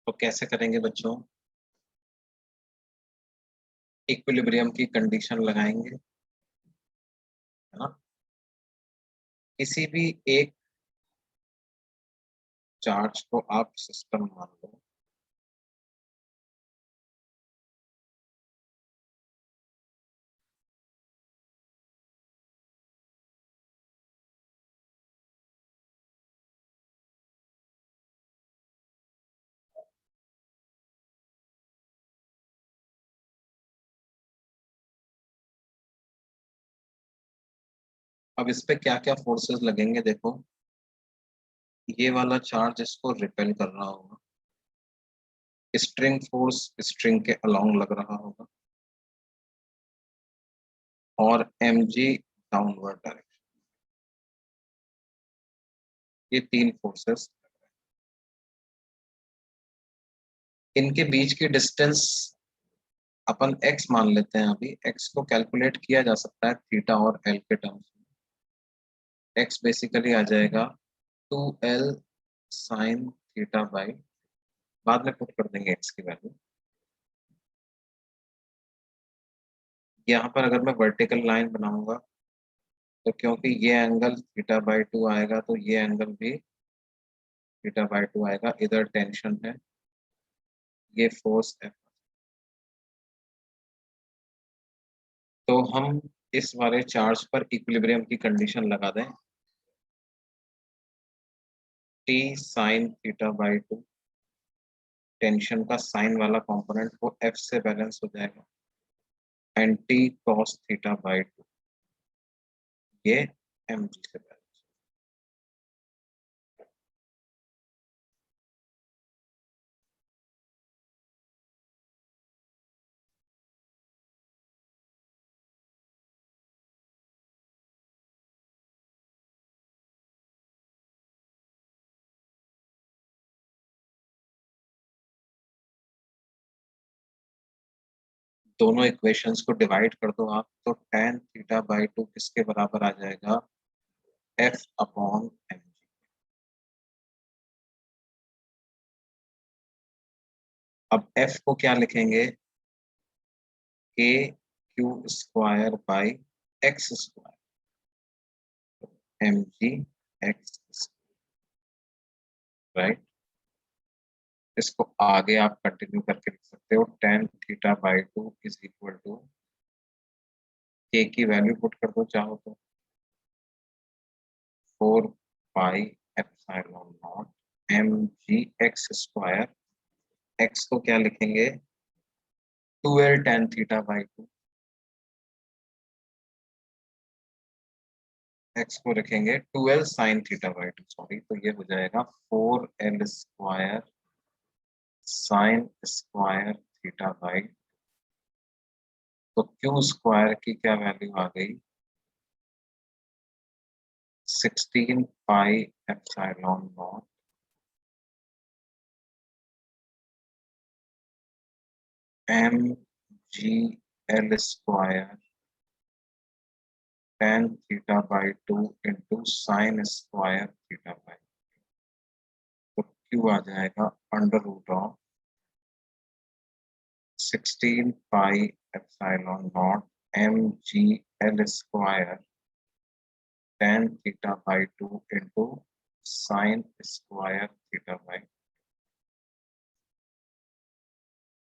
तो कैसे करेंगे बच्चों, इक्विलिब्रियम की कंडीशन लगाएंगे, है ना। किसी भी एक चार्ज को आप सिस्टम मान लो, अब इस पे क्या क्या फोर्सेस लगेंगे देखो। ये वाला चार्ज इसको रिपेल कर रहा होगा, स्ट्रिंग फोर्स स्ट्रिंग के अलोंग लग रहा होगा, और mg डाउनवर्ड डायरेक्शन। ये तीन फोर्सेस, इनके बीच की डिस्टेंस अपन x मान लेते हैं। अभी x को कैलकुलेट किया जा सकता है थीटा और l के टर्म्स में। x बेसिकली आ जाएगा 2l साइन थीटा बाई, बाद में पुट कर देंगे x की वैल्यू। यहाँ पर अगर मैं वर्टिकल लाइन बनाऊंगा तो क्योंकि ये एंगल थीटा बाई 2 आएगा तो ये एंगल भी थीटा बाई 2 आएगा। इधर टेंशन है, ये फोर्स है। तो हम इस वाले चार्ज पर इक्विलिब्रियम की कंडीशन लगा दें, t sine theta by 2, tension का साइन वाला कंपोनेंट वो f से बैलेंस हो जाएगा, and t cos theta by 2 ये mg से बैलेंस। दोनों इक्वेशंस को डिवाइड कर दो आप, तो tan थीटा बाई 2 किसके बराबर आ जाएगा, f अपॉन mg। अब f को क्या लिखेंगे, k q square by x square, mg x, right. इसको आगे आप कंटिन्यू करके लिख सकते हो, tan theta by 2 is equal to, k की वैल्यू पुट कर दो चाहो तो 4 pi epsilon nought mg x square. x को क्या लिखेंगे, 2l tan theta by 2, x को रखेंगे 2l sine theta by 2, sorry, तो ये हो जाएगा 4l square sine square theta by, तो क्यू स्क्वायर की क्या वैल्यू आ गई, 16 pi epsilon nought m g l square tan theta by 2 into sine square theta by, तो क्यू आ जाएगा under root of 16 pi epsilon nought m g l square tan theta by 2 into sine square theta by.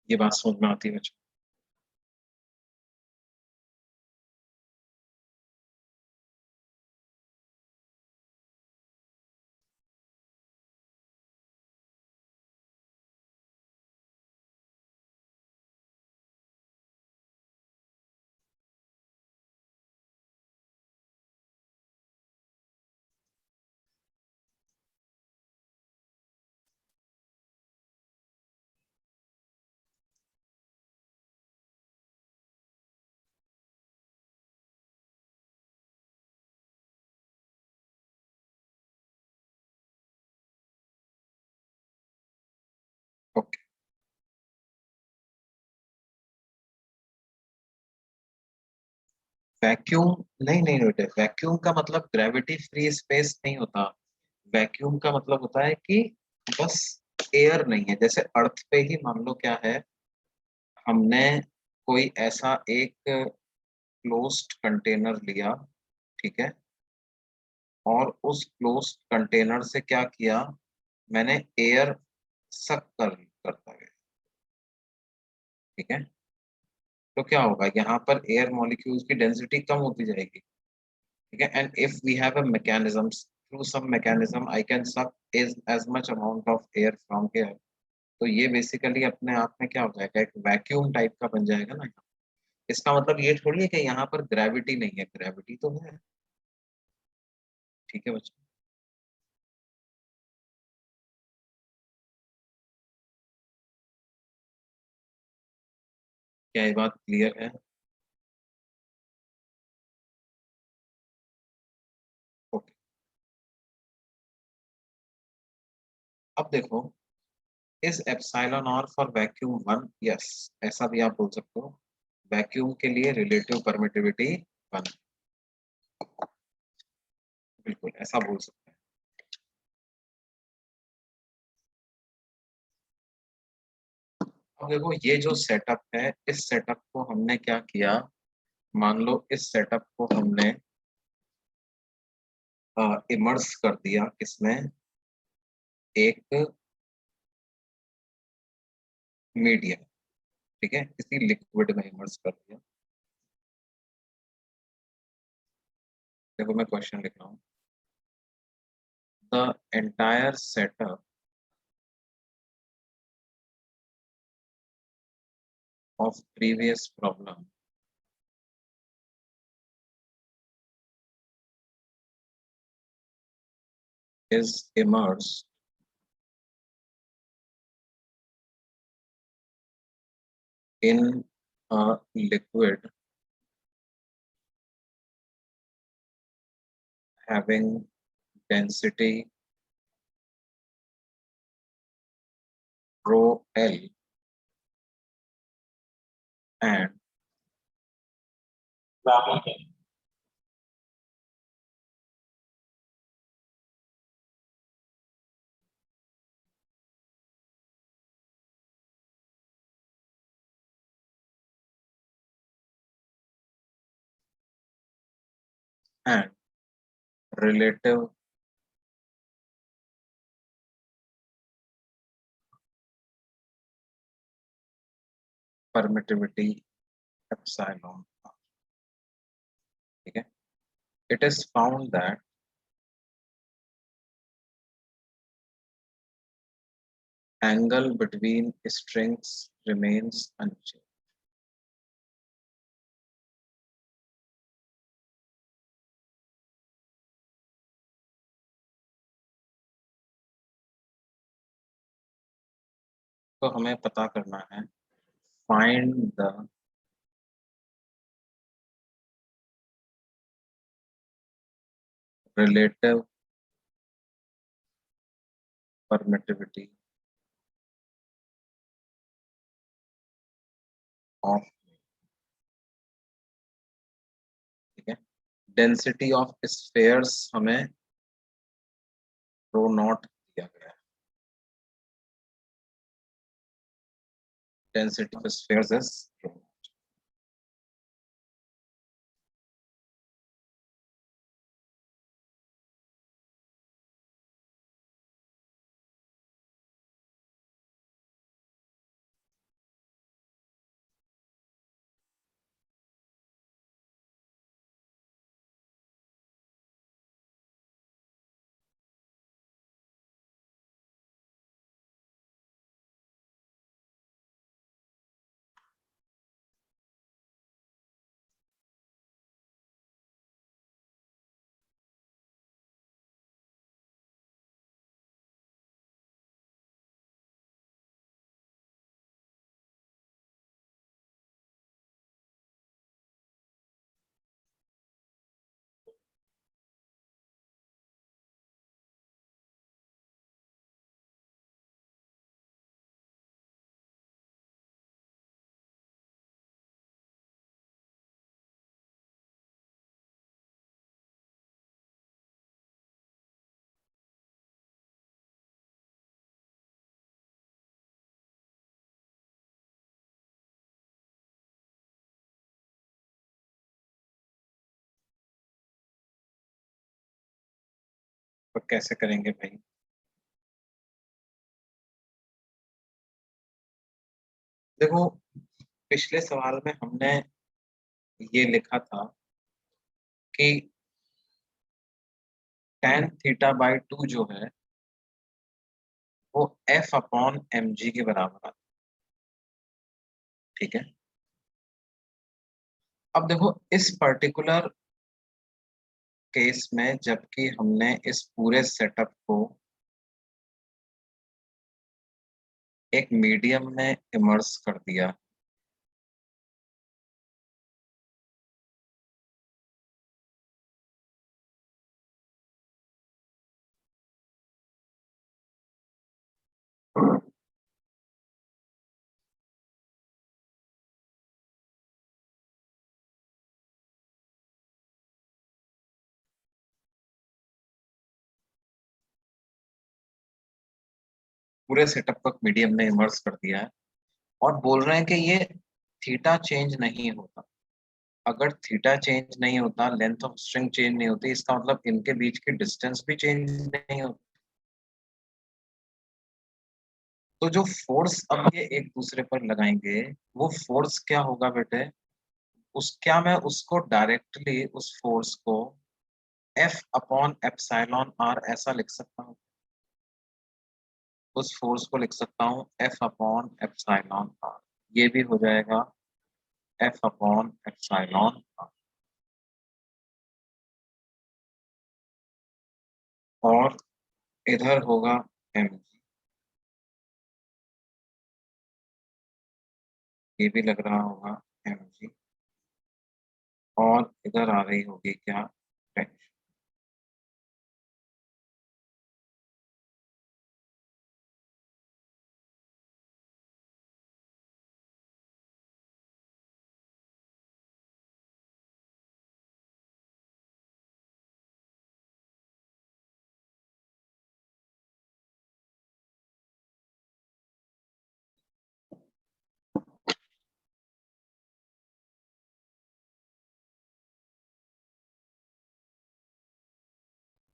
ये बात समझ में आती है बच्चों? ओके, वैक्यूम, नहीं नहीं बेटे, वैक्यूम का मतलब ग्रेविटी फ्री स्पेस नहीं होता। वैक्यूम का मतलब होता है कि बस एयर नहीं है। जैसे अर्थ पे ही मान लो क्या है, हमने कोई ऐसा एक क्लोज्ड कंटेनर लिया, ठीक है, और उस क्लोज्ड कंटेनर से क्या किया, मैंने एयर सक करता गया, ठीक है। तो क्या होगा, यहाँ पर एयर मॉलिक्यूल्स की डेंसिटी कम होती जाएगी, ठीक है। And if we have a mechanism, through some mechanism I can suck is as much amount of air from air, तो ये बेसिकली अपने आप में क्या हो जाएगा, एक वैक्यूम टाइप का बन जाएगा ना। इसका मतलब ये थोड़ी है कि यहाँ पर ग्रेविटी नहीं है, ग्रेविटी तो है, ठीक है बच्चों। क्या ये बात क्लियर है? अब देखो, is epsilon r for vacuum 1? Yes, ऐसा भी आप बोल सकते हो। वैक्यूम के लिए रिलेटिव परमिटिविटी 1, बिल्कुल ऐसा बोल सकते हैं। अब देखो, ये जो सेटअप है, इस सेटअप को हमने क्या किया, मान लो इस सेटअप को हमने इमर्स कर दिया, इसमें एक मीडियम, ठीक है, किसी लिक्विड में इमर्स कर दिया। देखो मैं क्वेश्चन लिख रहा हूँ, the entire setup of previous problem is immersed in a liquid having density rho L and and relative permittivity epsilon r, ठीक है। It is found that angle between strings remains unchanged. तो हमें पता करना है, find the relative permittivity of, ठीक है, density of spheres हमें रो नॉट दिया गया है, डेंसिटी ऑफ स्फेयर्स इज रो। तो कैसे करेंगे भाई? देखो, पिछले सवाल में हमने ये लिखा था कि tan थीटा बाई 2 जो है वो f अपॉन mg के बराबर आता है, ठीक है। अब देखो, इस पर्टिकुलर केस में जबकि हमने इस पूरे सेटअप को एक मीडियम में इमर्स कर दिया, पूरे सेटअप को मीडियम ने इमर्स कर दिया है और बोल रहे हैं कि ये थीटा चेंज नहीं होता। अगर थीटा चेंज नहीं होता, लेंथ ऑफ स्ट्रिंग चेंज नहीं होती, इसका मतलब इनके बीच की डिस्टेंस भी चेंज नहीं होती। तो जो फोर्स अब ये एक दूसरे पर लगाएंगे, वो फोर्स क्या होगा बेटे? क्या मैं उसको डायरेक्टली उस फोर्स को F अपॉन एप्सिलॉन आर ऐसा लिख सकता हूँ? उस फोर्स को लिख सकता हूँ F अपॉन एप्सिलॉन आर। ये भी हो जाएगा F अपॉन एप्सिलॉन आर। और इधर होगा mg, ये भी लग रहा होगा mg। और इधर आ रही होगी क्या? टेंशन।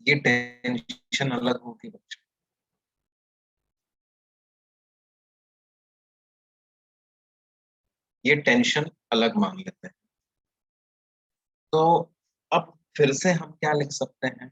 ये टेंशन अलग होगी बच्चों, ये टेंशन अलग मान लेते हैं। तो अब फिर से हम क्या लिख सकते हैं?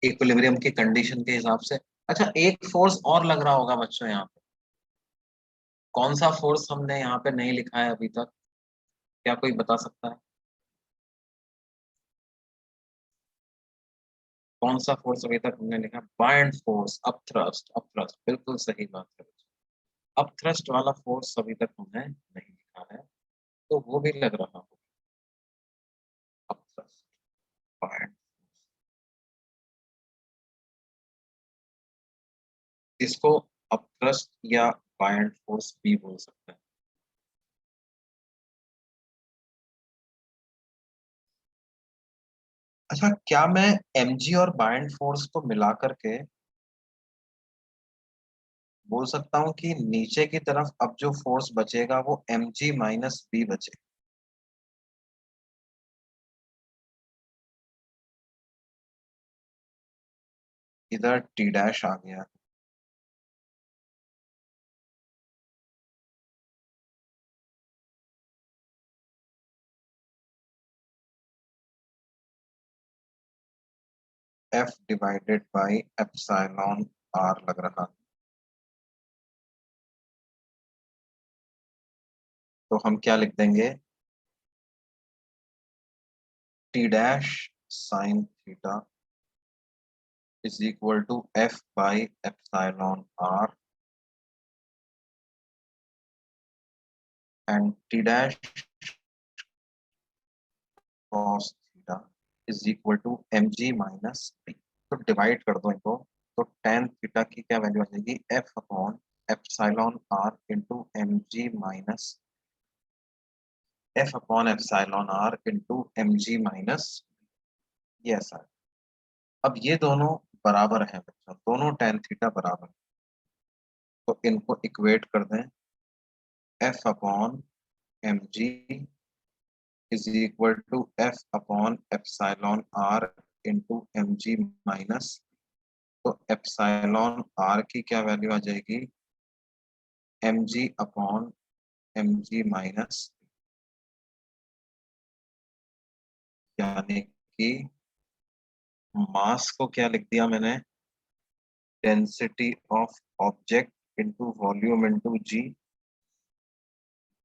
इक्विलिब्रियम की कंडीशन के हिसाब से। अच्छा, एक फोर्स और लग रहा होगा बच्चों यहाँ पे। कौन सा फोर्स हमने यहाँ पे नहीं लिखा है अभी तक? क्या कोई बता सकता है? कौन सा फोर्स अभी तक हमने लिखा? Buoyant force, upthrust, upthrust, बिल्कुल सही बात है। अप थ्रस्ट वाला फोर्स अभी तक हमने नहीं लिखा है, तो वो भी लग रहा होगा अप थ्रस्ट, बायन्ड। इसको अप थ्रस्ट या बायन्ड फोर्स भी बोल सकते हैं। अच्छा, क्या मैं mg और बायन्ड फोर्स को मिला करके बोल सकता हूँ कि नीचे की तरफ अब जो फोर्स बचेगा वो mg माइनस बी बचे? इधर टी डैश आ गया, f divided by epsilon r लग रहा। तो हम क्या लिख देंगे? T dash sine theta is equal to f by epsilon r, and t dash cos theta is equal to m g minus b. तो डिवाइड कर दो इनको, तो टेन थीटा की क्या वैल्यू आ जाएगी? F upon epsilon r into m g minus f upon epsilon r into m g minus, ये ऐसा है। अब ये दोनों बराबर हैं बच्चों, दोनों टेन थीटा बराबर हैं। तो इनको इक्वेट कर दें, f upon m g is equal to f upon epsilon r into m g minus. तो एप्सिलॉन आर की क्या वैल्यू आ जाएगी? M g upon m g minus, यानी कि मास को क्या लिख दिया मैंने? Density of object into volume into g,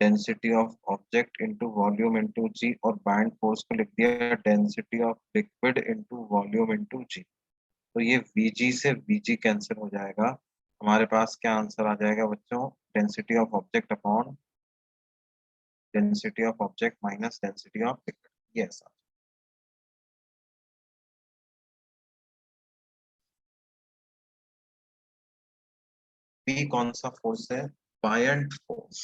density of object into volume into g, और बाइंड फोर्स को लिख दिया density of liquid into volume into g. तो ये Vg से Vg कैंसिल हो जाएगा, हमारे पास क्या आंसर आ जाएगा बच्चों, density of object upon density of object minus density of liquid, ये ऐसा। पी कौन सा फोर्स है, बायंट फोर्स,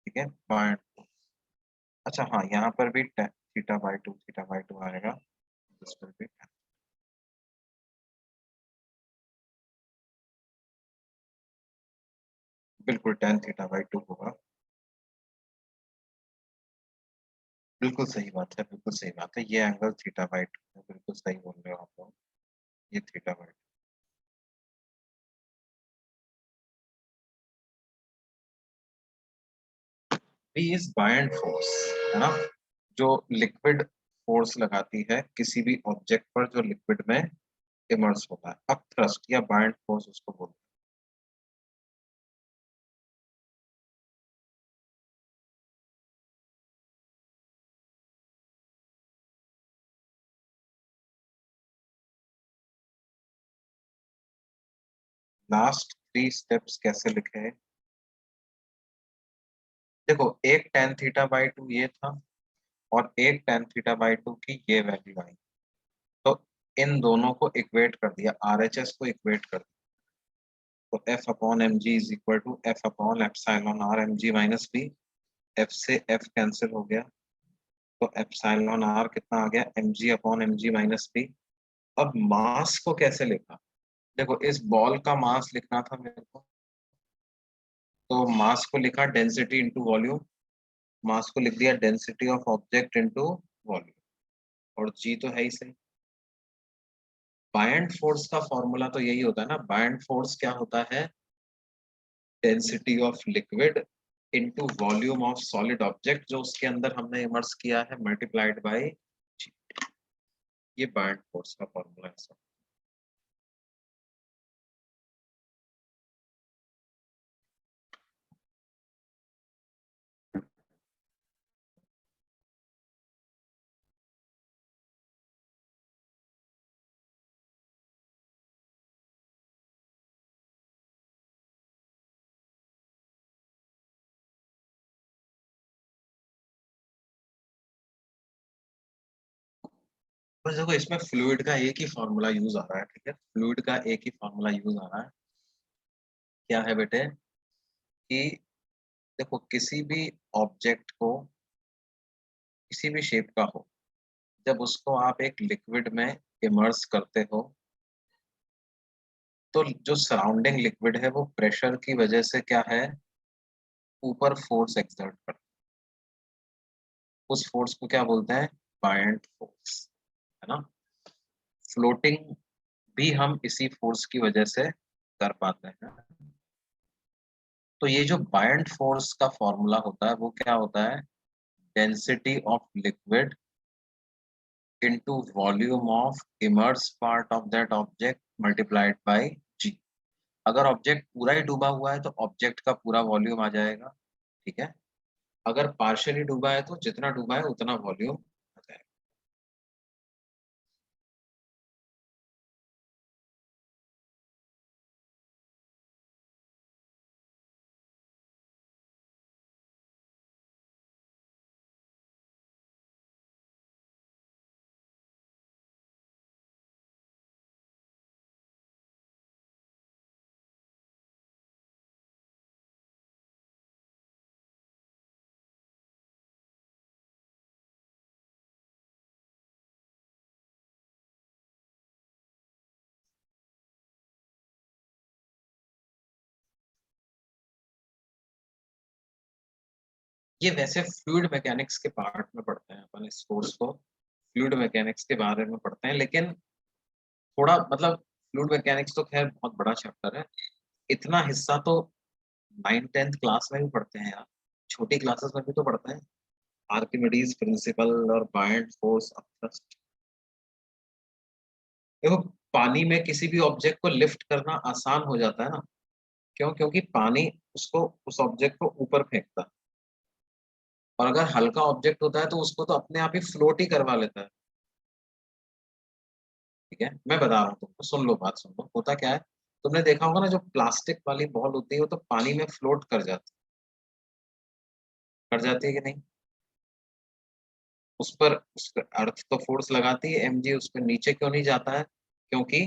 ठीक है, बायंट। अच्छा हाँ, यहाँ पर भी थीटा बाई टू आएगा, इस पर भी बिल्कुल tan θ/2 होगा। बिल्कुल सही बात है, बिल्कुल सही बात है, ये एंगल θ/2 है, बिल्कुल सही बोल रहे हो आप लोग, ये θ/2। बी इज बायंट फोर्स, है ना, जो लिक्विड फोर्स लगाती है किसी भी ऑब्जेक्ट पर जो लिक्विड में इमर्स होता है, अब थ्रस्ट या बायंट फोर्स उसको बोलते हैं। लास्ट 3 स्टेप्स कैसे लिखे, देखो एक tan θ/2 ये था, और एक tan θ/2 की ये वैल्यू आई, तो इन दोनों को इक्वेट कर दिया, आरएचएस को इक्वेट कर दिया, तो f upon m g is equal to f upon epsilon r m g minus b, f से एफ कैंसिल हो गया, तो एप्सिलॉन आर कितना आ गया, m g upon m g minus b. अब मास को कैसे लिखा, देखो इस बॉल का मास लिखना था मेरे को, तो मास को लिखा डेंसिटी इंटू वॉल्यूम, मास को लिख दिया density of object into volume, और जी तो है ही सही। बायंट फोर्स का फॉर्मूला तो यही होता है ना, बायंट फोर्स क्या होता है, density of liquid into volume of solid object जो उसके अंदर हमने इमर्स किया है, मल्टीप्लाइड बाय जी, ये बायंट फोर्स का फॉर्मूला है सब। बस देखो इसमें फ्लूइड का एक ही फॉर्मूला यूज आ रहा है, ठीक है, फ्लूइड का एक ही फॉर्मूला यूज आ रहा है, क्या है बेटे, कि देखो किसी भी ऑब्जेक्ट को, किसी भी शेप का हो, जब उसको आप एक लिक्विड में इमर्स करते हो, तो जो सराउंडिंग लिक्विड है वो प्रेशर की वजह से क्या है, ऊपर फोर्स एक्सर्ट करता है, उस फोर्स को क्या बोलते हैं, बायंट फोर्स, है ना। फ्लोटिंग भी हम इसी फोर्स की वजह से कर पाते हैं। तो ये जो बायंट फोर्स का फॉर्मूला होता है वो क्या होता है, density of liquid into volume of immerse part of that object multiplied by g. अगर ऑब्जेक्ट पूरा ही डूबा हुआ है तो ऑब्जेक्ट का पूरा वॉल्यूम आ जाएगा, ठीक है, अगर पार्शियली डूबा है तो जितना डूबा है उतना वॉल्यूम आ जाएगा। ये वैसे फ्लूइड मैकेनिक्स के पार्ट में पढ़ते हैं अपन इस कोर्स को, फ्लूइड मैकेनिक्स के बारे में पढ़ते हैं, लेकिन थोड़ा मतलब फ्लूइड मैकेनिक्स तो खैर बहुत बड़ा चैप्टर है, इतना हिस्सा तो 9th 10th क्लास में भी पढ़ते हैं यार, छोटी क्लासेस में भी तो पढ़ते हैं, आर्किमिडीज प्रिंसिपल और बायंट फोर्स ऑफ थ्रस्ट। देखो पानी में किसी भी ऑब्जेक्ट को लिफ्ट करना आसान हो जाता है ना, क्यों? क्योंकि पानी उसको उस ऑब्जेक्ट को ऊपर फेंकता है, और अगर हल्का ऑब्जेक्ट होता है तो उसको तो अपने आप ही फ्लोट ही करवा लेता है। ठीक है, मैं बता रहा हूँ तुमको, सुन लो, बात सुन लो। होता क्या है, तुमने देखा होगा ना, जो प्लास्टिक वाली बॉल होती है वो तो पानी में फ्लोट कर जाती है कि नहीं? उस पर अर्थ तो फोर्स लगाती है एमजी, उस पर नीचे क्यों नहीं जाता है? क्योंकि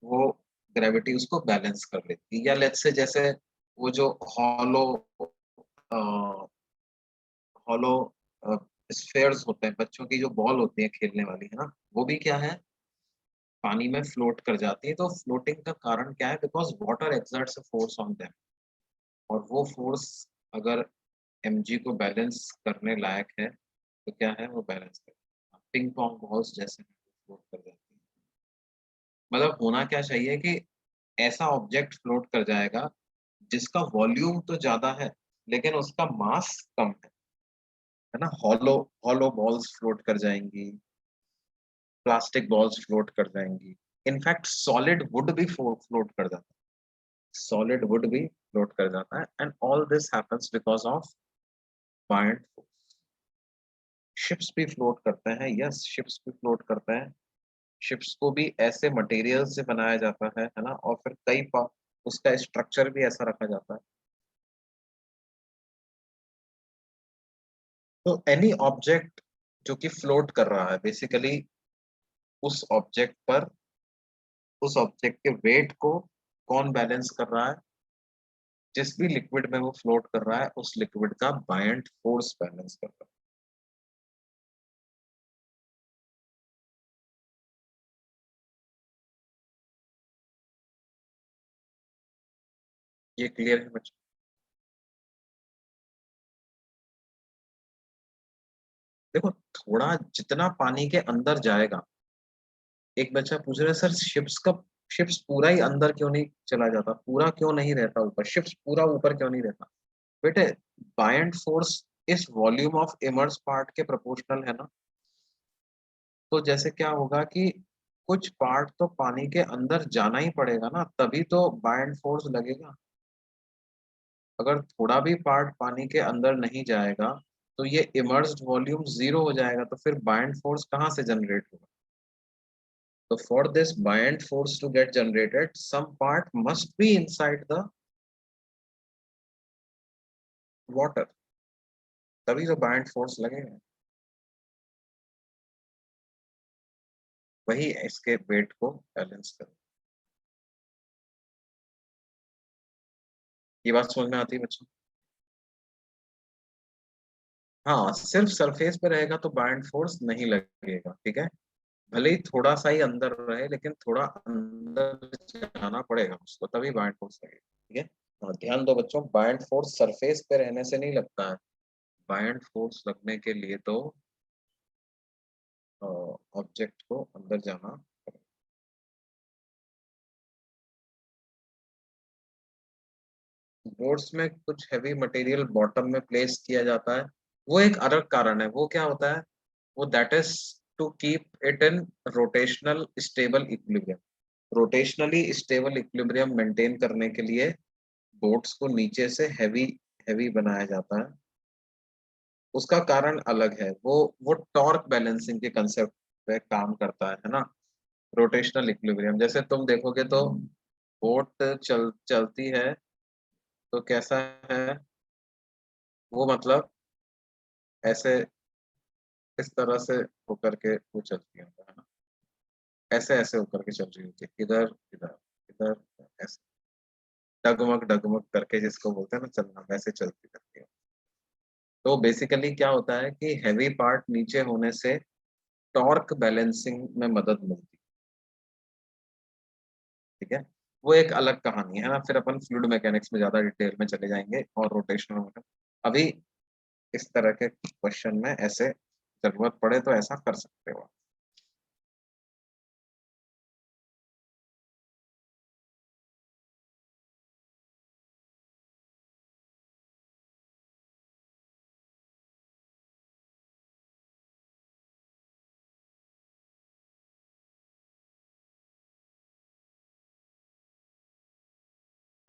वो ग्रेविटी उसको बैलेंस कर लेती है। या लेट्स से, जैसे वो जो हॉलो हॉलो स्फेयर्स होते हैं, बच्चों की जो बॉल होती है खेलने वाली, है ना, वो भी क्या है, पानी में फ्लोट कर जाती है। तो फ्लोटिंग का कारण क्या है? Because water exerts a force on them, और वो फोर्स अगर एमजी को बैलेंस करने लायक है तो क्या है, वो बैलेंस कर, पिंग पोंग बॉल्स जैसे फ्लोट कर जाती है। मतलब होना क्या चाहिए कि ऐसा ऑब्जेक्ट फ्लोट कर जाएगा जिसका वॉल्यूम तो ज्यादा है लेकिन उसका मास कम है ना। हॉलो हॉलो बॉल्स फ्लोट कर जाएंगी, प्लास्टिक बॉल्स फ्लोट कर जाएंगी, इनफैक्ट सॉलिड वुड भी फ्लोट कर जाता है, सॉलिड वुड भी फ्लोट कर जाता है। And all this happens because of buoyant force. Ships भी फ्लोट करते हैं, यस, शिप्स भी फ्लोट करते हैं। शिप्स को भी ऐसे मटेरियल से बनाया जाता है ना, और फिर उसका स्ट्रक्चर भी ऐसा रखा जाता है। तो एनी ऑब्जेक्ट जो कि फ्लोट कर रहा है, बेसिकली उस ऑब्जेक्ट पर, उस ऑब्जेक्ट के वेट को कौन बैलेंस कर रहा है? जिस भी लिक्विड में वो फ्लोट कर रहा है उस लिक्विड का बायंट फोर्स बैलेंस कर रहा है। ये क्लियर है बच्चों? देखो, थोड़ा जितना पानी के अंदर जाएगा, एक बच्चा पूछ रहा है, सर शिप्स पूरा ही अंदर क्यों नहीं चला जाता, पूरा क्यों नहीं रहता ऊपर, शिप्स पूरा ऊपर क्यों नहीं रहता? बेटे, बायंट फोर्स इस वॉल्यूम ऑफ इमर्स पार्ट के प्रोपोर्शनल है ना। तो जैसे क्या होगा कि कुछ पार्ट तो पानी के अंदर जाना ही पड़ेगा ना, तभी तो बायंट फोर्स लगेगा। अगर थोड़ा भी पार्ट पानी के अंदर नहीं जाएगा तो ये इमर्स्ड वॉल्यूम जीरो हो जाएगा, तो फिर बायंट फोर्स कहाँ से जनरेट होगा? तो for this buoyant force to get generated, some part must be inside the water, तभी तो बायंट फोर्स लगेगा। वही इसके वेट को बैलेंस कर। ये बात समझ में आती है बच्चों? हाँ, सिर्फ सरफेस पे रहेगा तो बायंट फोर्स नहीं लगेगा, ठीक है। भले ही थोड़ा सा ही अंदर रहे लेकिन थोड़ा अंदर जाना पड़ेगा उसको, तभी बायंट फोर्स लगेगा, ठीक है। ध्यान दो बच्चों, बायंट फोर्स सरफेस पे रहने से नहीं लगता है। बायंट फोर्स लगने के लिए तो ऑब्जेक्ट को अंदर जाना। बोर्ड्स में कुछ हैवी मटेरियल बॉटम में प्लेस किया जाता है, वो एक अलग कारण है। वो क्या होता है? वो that is to keep it in rotational stable equilibrium. Rotationally stable equilibrium maintain करने के लिए बोट्स को नीचे से हैवी हैवी बनाया जाता है। उसका कारण अलग है, वो टॉर्क बैलेंसिंग के कंसेप्ट पे काम करता है ना। रोटेशनल इक्विलिब्रियम, जैसे तुम देखोगे तो बोट चलती है तो कैसा है वो, मतलब ऐसे, इस तरह से होकर के वो चलती है ना, ऐसे ऐसे होकर के चल रही होती है, इधर इधर इधर, ऐसे डगमग डगमग करके जिसको बोलते हैं ना चलना, वैसे चलती रहती है। तो बेसिकली क्या होता है कि हैवी पार्ट नीचे होने से टॉर्क बैलेंसिंग में मदद मिलती है, ठीक है। वो एक अलग कहानी है ना, फिर अपन फ्लूइड मैकेनिक्स में ज्यादा डिटेल में चले जाएंगे और रोटेशनल में। अभी इस तरह के क्वेश्चन में ऐसे जरूरत पड़े तो ऐसा कर सकते हो।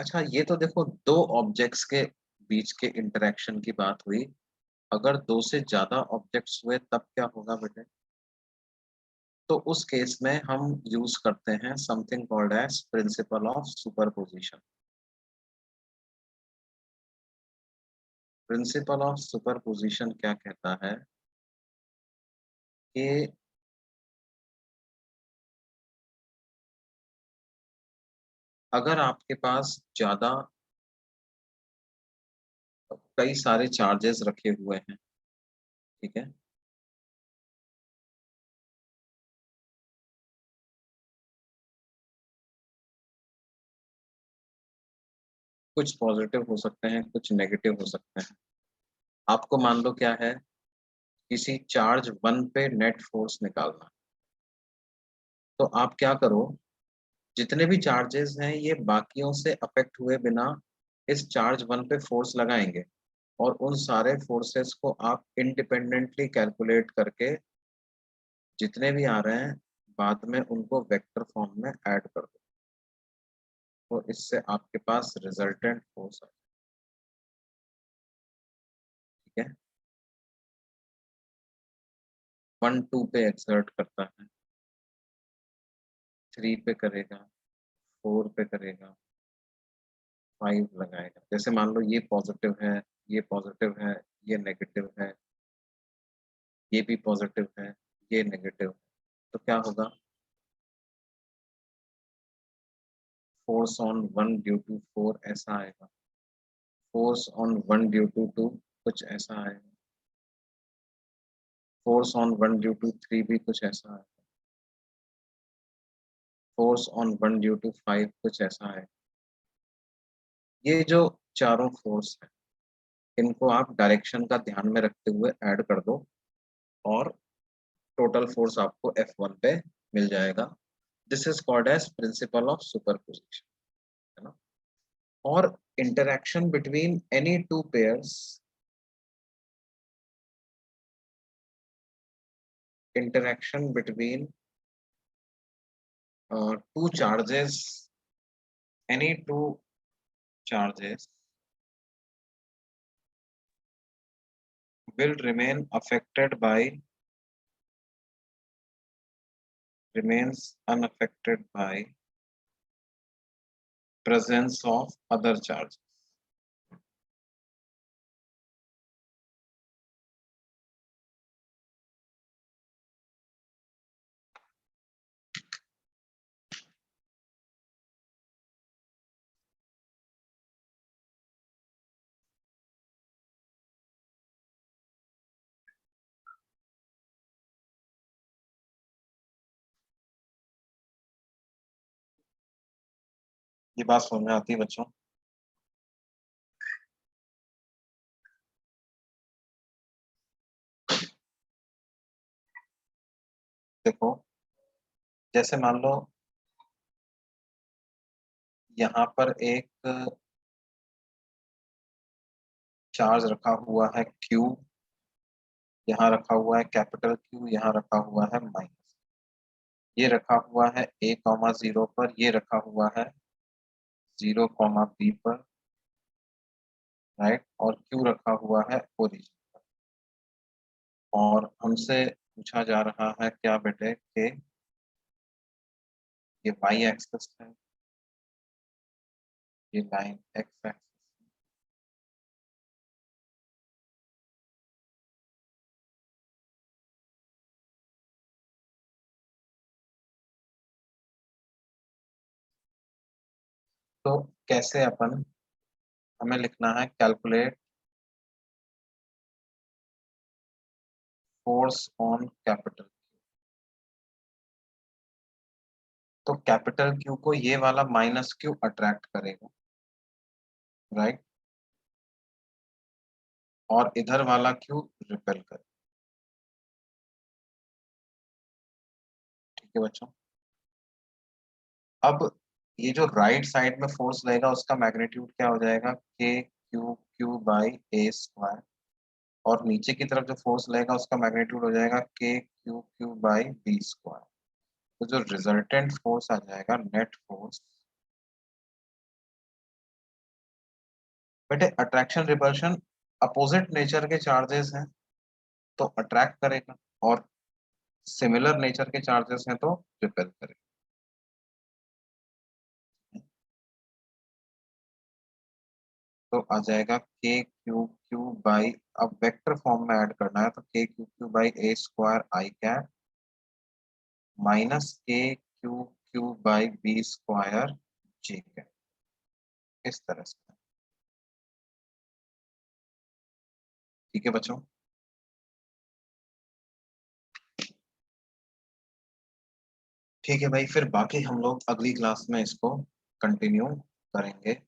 अच्छा ये तो देखो दो ऑब्जेक्ट्स के बीच के इंटरेक्शन की बात हुई। अगर दो से ज्यादा ऑब्जेक्ट्स हुए तब क्या होगा बेटे? तो उस केस में हम यूज करते हैं something called as principle of superposition. Principle of superposition क्या कहता है कि अगर आपके पास ज्यादा कई सारे चार्जेस रखे हुए हैं, ठीक है, कुछ पॉजिटिव हो सकते हैं कुछ नेगेटिव हो सकते हैं। आपको मान लो क्या है, किसी चार्ज 1 पे नेट फोर्स निकालना है। तो आप क्या करो, जितने भी चार्जेस हैं ये बाकियों से अफेक्ट हुए बिना इस चार्ज 1 पे फोर्स लगाएंगे, और उन सारे फोर्सेस को आप इंडिपेंडेंटली कैलकुलेट करके जितने भी आ रहे हैं बाद में उनको वेक्टर फॉर्म में ऐड कर दो। तो इससे आपके पास रिजल्टेंट फोर्स है, ठीक है। 1 2 पे एक्सर्ट करता है, 3 पे करेगा, 4 पे करेगा, 5 लगाएगा। जैसे मान लो ये पॉजिटिव है, ये पॉजिटिव है, ये नेगेटिव है, ये भी पॉजिटिव है, ये नेगेटिव है। तो क्या होगा, फोर्स ऑन 1 ड्यू टू 4 ऐसा आएगा, फोर्स ऑन 1 ड्यू टू 2 कुछ ऐसा आएगा, फोर्स ऑन 1 ड्यू टू 3 भी कुछ ऐसा आएगा, फोर्स ऑन 1 ड्यू टू 5 कुछ ऐसा आएगा। ये जो चारों फोर्स हैं इनको आप डायरेक्शन का ध्यान में रखते हुए ऐड कर दो, और टोटल फोर्स आपको F1 पे मिल जाएगा। This is called as principle of superposition, है ना। और interaction between any two pairs, interaction between two charges, any two charges will remains unaffected by presence of other charges. ये बात समझ में आती है बच्चों? देखो जैसे मान लो यहाँ पर एक चार्ज रखा हुआ है Q, यहाँ रखा हुआ है कैपिटल Q, यहाँ रखा हुआ है माइनस, ये रखा हुआ है A,0 पर, ये रखा हुआ है 0,B पर, राइट, और Q रखा हुआ है ओरिजिन पर। और हमसे पूछा जा रहा है क्या बेटे कि ये वाई एक्सिस है, ये लाइन एक्स एक्सिस, तो कैसे अपन, हमें लिखना है कैलकुलेट फोर्स ऑन कैपिटल। तो कैपिटल क्यू को ये वाला माइनस क्यू अट्रैक्ट करेगा, राइट, और इधर वाला क्यू रिपेल करेगा, ठीक है बच्चों। अब ये जो राइट साइड में फोर्स लगेगा उसका मैग्नीट्यूड क्या हो जाएगा, k q q by a square, और नीचे की तरफ जो फोर्स लगेगा उसका मैग्नीट्यूड हो जाएगा k q q by b square. तो जो रिजल्टेंट फोर्स आ जाएगा नेट फोर्स बेटे अट्रैक्शन रिपल्शन अपोजिट नेचर के चार्जेस हैं तो अट्रैक्ट करेगा, और सिमिलर नेचर के चार्जेस हैं तो रिपेल करेगा। तो आ जाएगा के क्यू क्यू बाई, अब वेक्टर फॉर्म में ऐड करना है तो k q q by a square i cap minus k q q by b square j cap, इस तरह से। ठीक है बच्चों। ठीक है भाई, फिर बाकी हम लोग अगली क्लास में इसको कंटिन्यू करेंगे।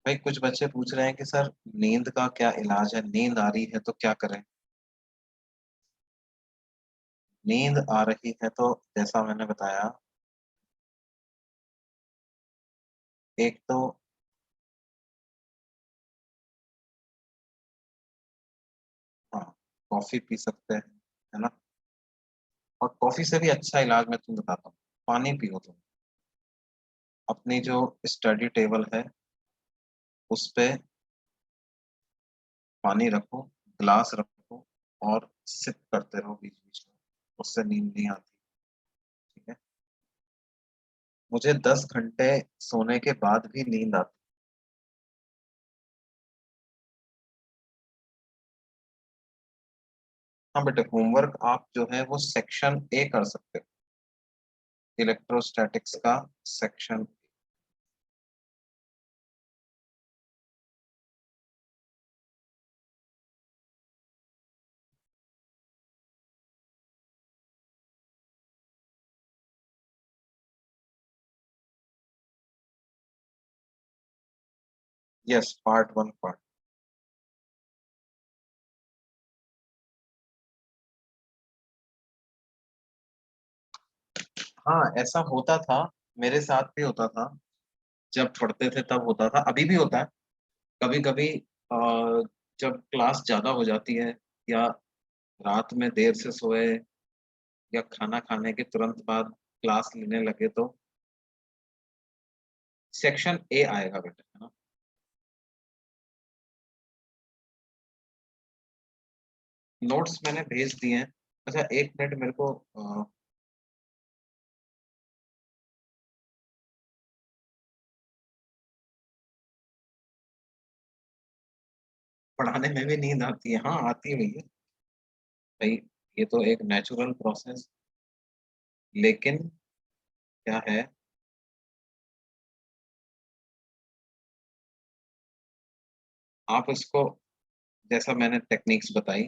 भाई कुछ बच्चे पूछ रहे हैं कि सर नींद का क्या इलाज है, नींद आ रही है तो क्या करें। नींद आ रही है तो जैसा मैंने बताया, एक तो हाँ, कॉफी पी सकते हैं, है ना। और कॉफी से भी अच्छा इलाज मैं तुम्हें बताता हूँ, पानी पियो तुम। अपनी जो स्टडी टेबल है उस पे पानी रखो, ग्लास रखो, और सिप करते रहो बीच बीच में, उससे नींद नहीं आती। ठीक है। मुझे 10 घंटे सोने के बाद भी नींद आती। हाँ बेटे, होमवर्क आप जो है वो सेक्शन ए कर सकते हो, इलेक्ट्रोस्टैटिक्स का सेक्शन। Yes, part 1 part. हाँ ऐसा होता था, मेरे साथ भी होता था, जब पढ़ते थे तब होता था, अभी भी होता है कभी कभी। जब क्लास ज्यादा हो जाती है, या रात में देर से सोए, या खाना खाने के तुरंत बाद क्लास लेने लगे, तो सेक्शन ए आएगा बेटा, है ना। नोट्स मैंने भेज दिए हैं। अच्छा एक मिनट मेरे को पढ़ाने में भी नींद आती है, हाँ आती है भैया। भाई ये तो एक नेचुरल प्रोसेस, लेकिन क्या है, आप इसको, जैसा मैंने टेक्निक्स बताई,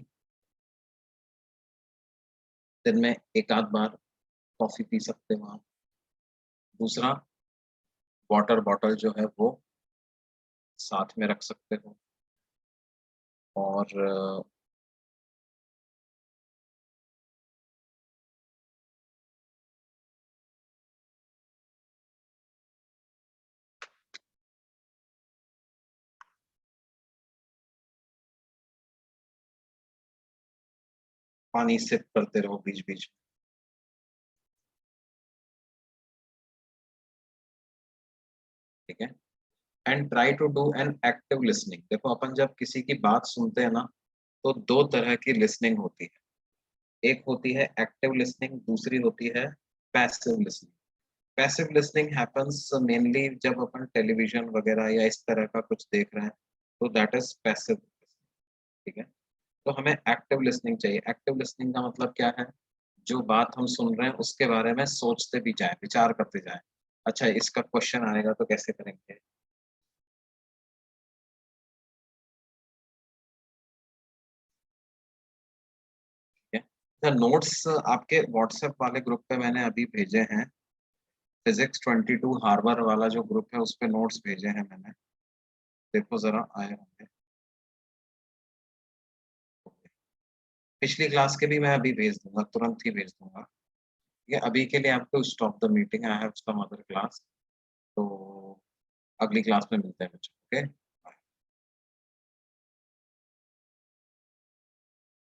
दिन में एक आध बार कॉफी पी सकते हो आप। दूसरा, वाटर बॉटल जो है वो साथ में रख सकते हो। और पानी सिप करते रहो बीच बीच में। ठीक है। And try to do an active listening. देखो अपन जब किसी की बात सुनते हैं ना, तो दो तरह की लिसनिंग होती है। एक होती है एक्टिव लिसनिंग, दूसरी होती है passive listening. Passive listening happens mainly जब अपन टेलीविजन वगैरह या इस तरह का कुछ देख रहे हैं, तो दैट इज पैसिव। ठीक है। तो हमें एक्टिव लिसनिंग चाहिए। एक्टिव लिसनिंग का मतलब क्या है, जो बात हम सुन रहे हैं उसके बारे में सोचते भी जाए, विचार करते जाए। अच्छा इसका क्वेश्चन आएगा तो कैसे करेंगे। ठीक है। नोट्स आपके व्हाट्सएप वाले ग्रुप पे मैंने अभी भेजे हैं। फिजिक्स 22 हार्बर वाला जो ग्रुप है उस पे नोट्स भेजे हैं मैंने, देखो जरा आए होंगे। पिछली क्लास के भी मैं अभी भेज दूँगा, तुरंत ही भेज दूँगा। ठीक है, अभी के लिए I have to stop the meeting, I have some other class. तो अगली क्लास में मिलते हैं बच्चों, ओके?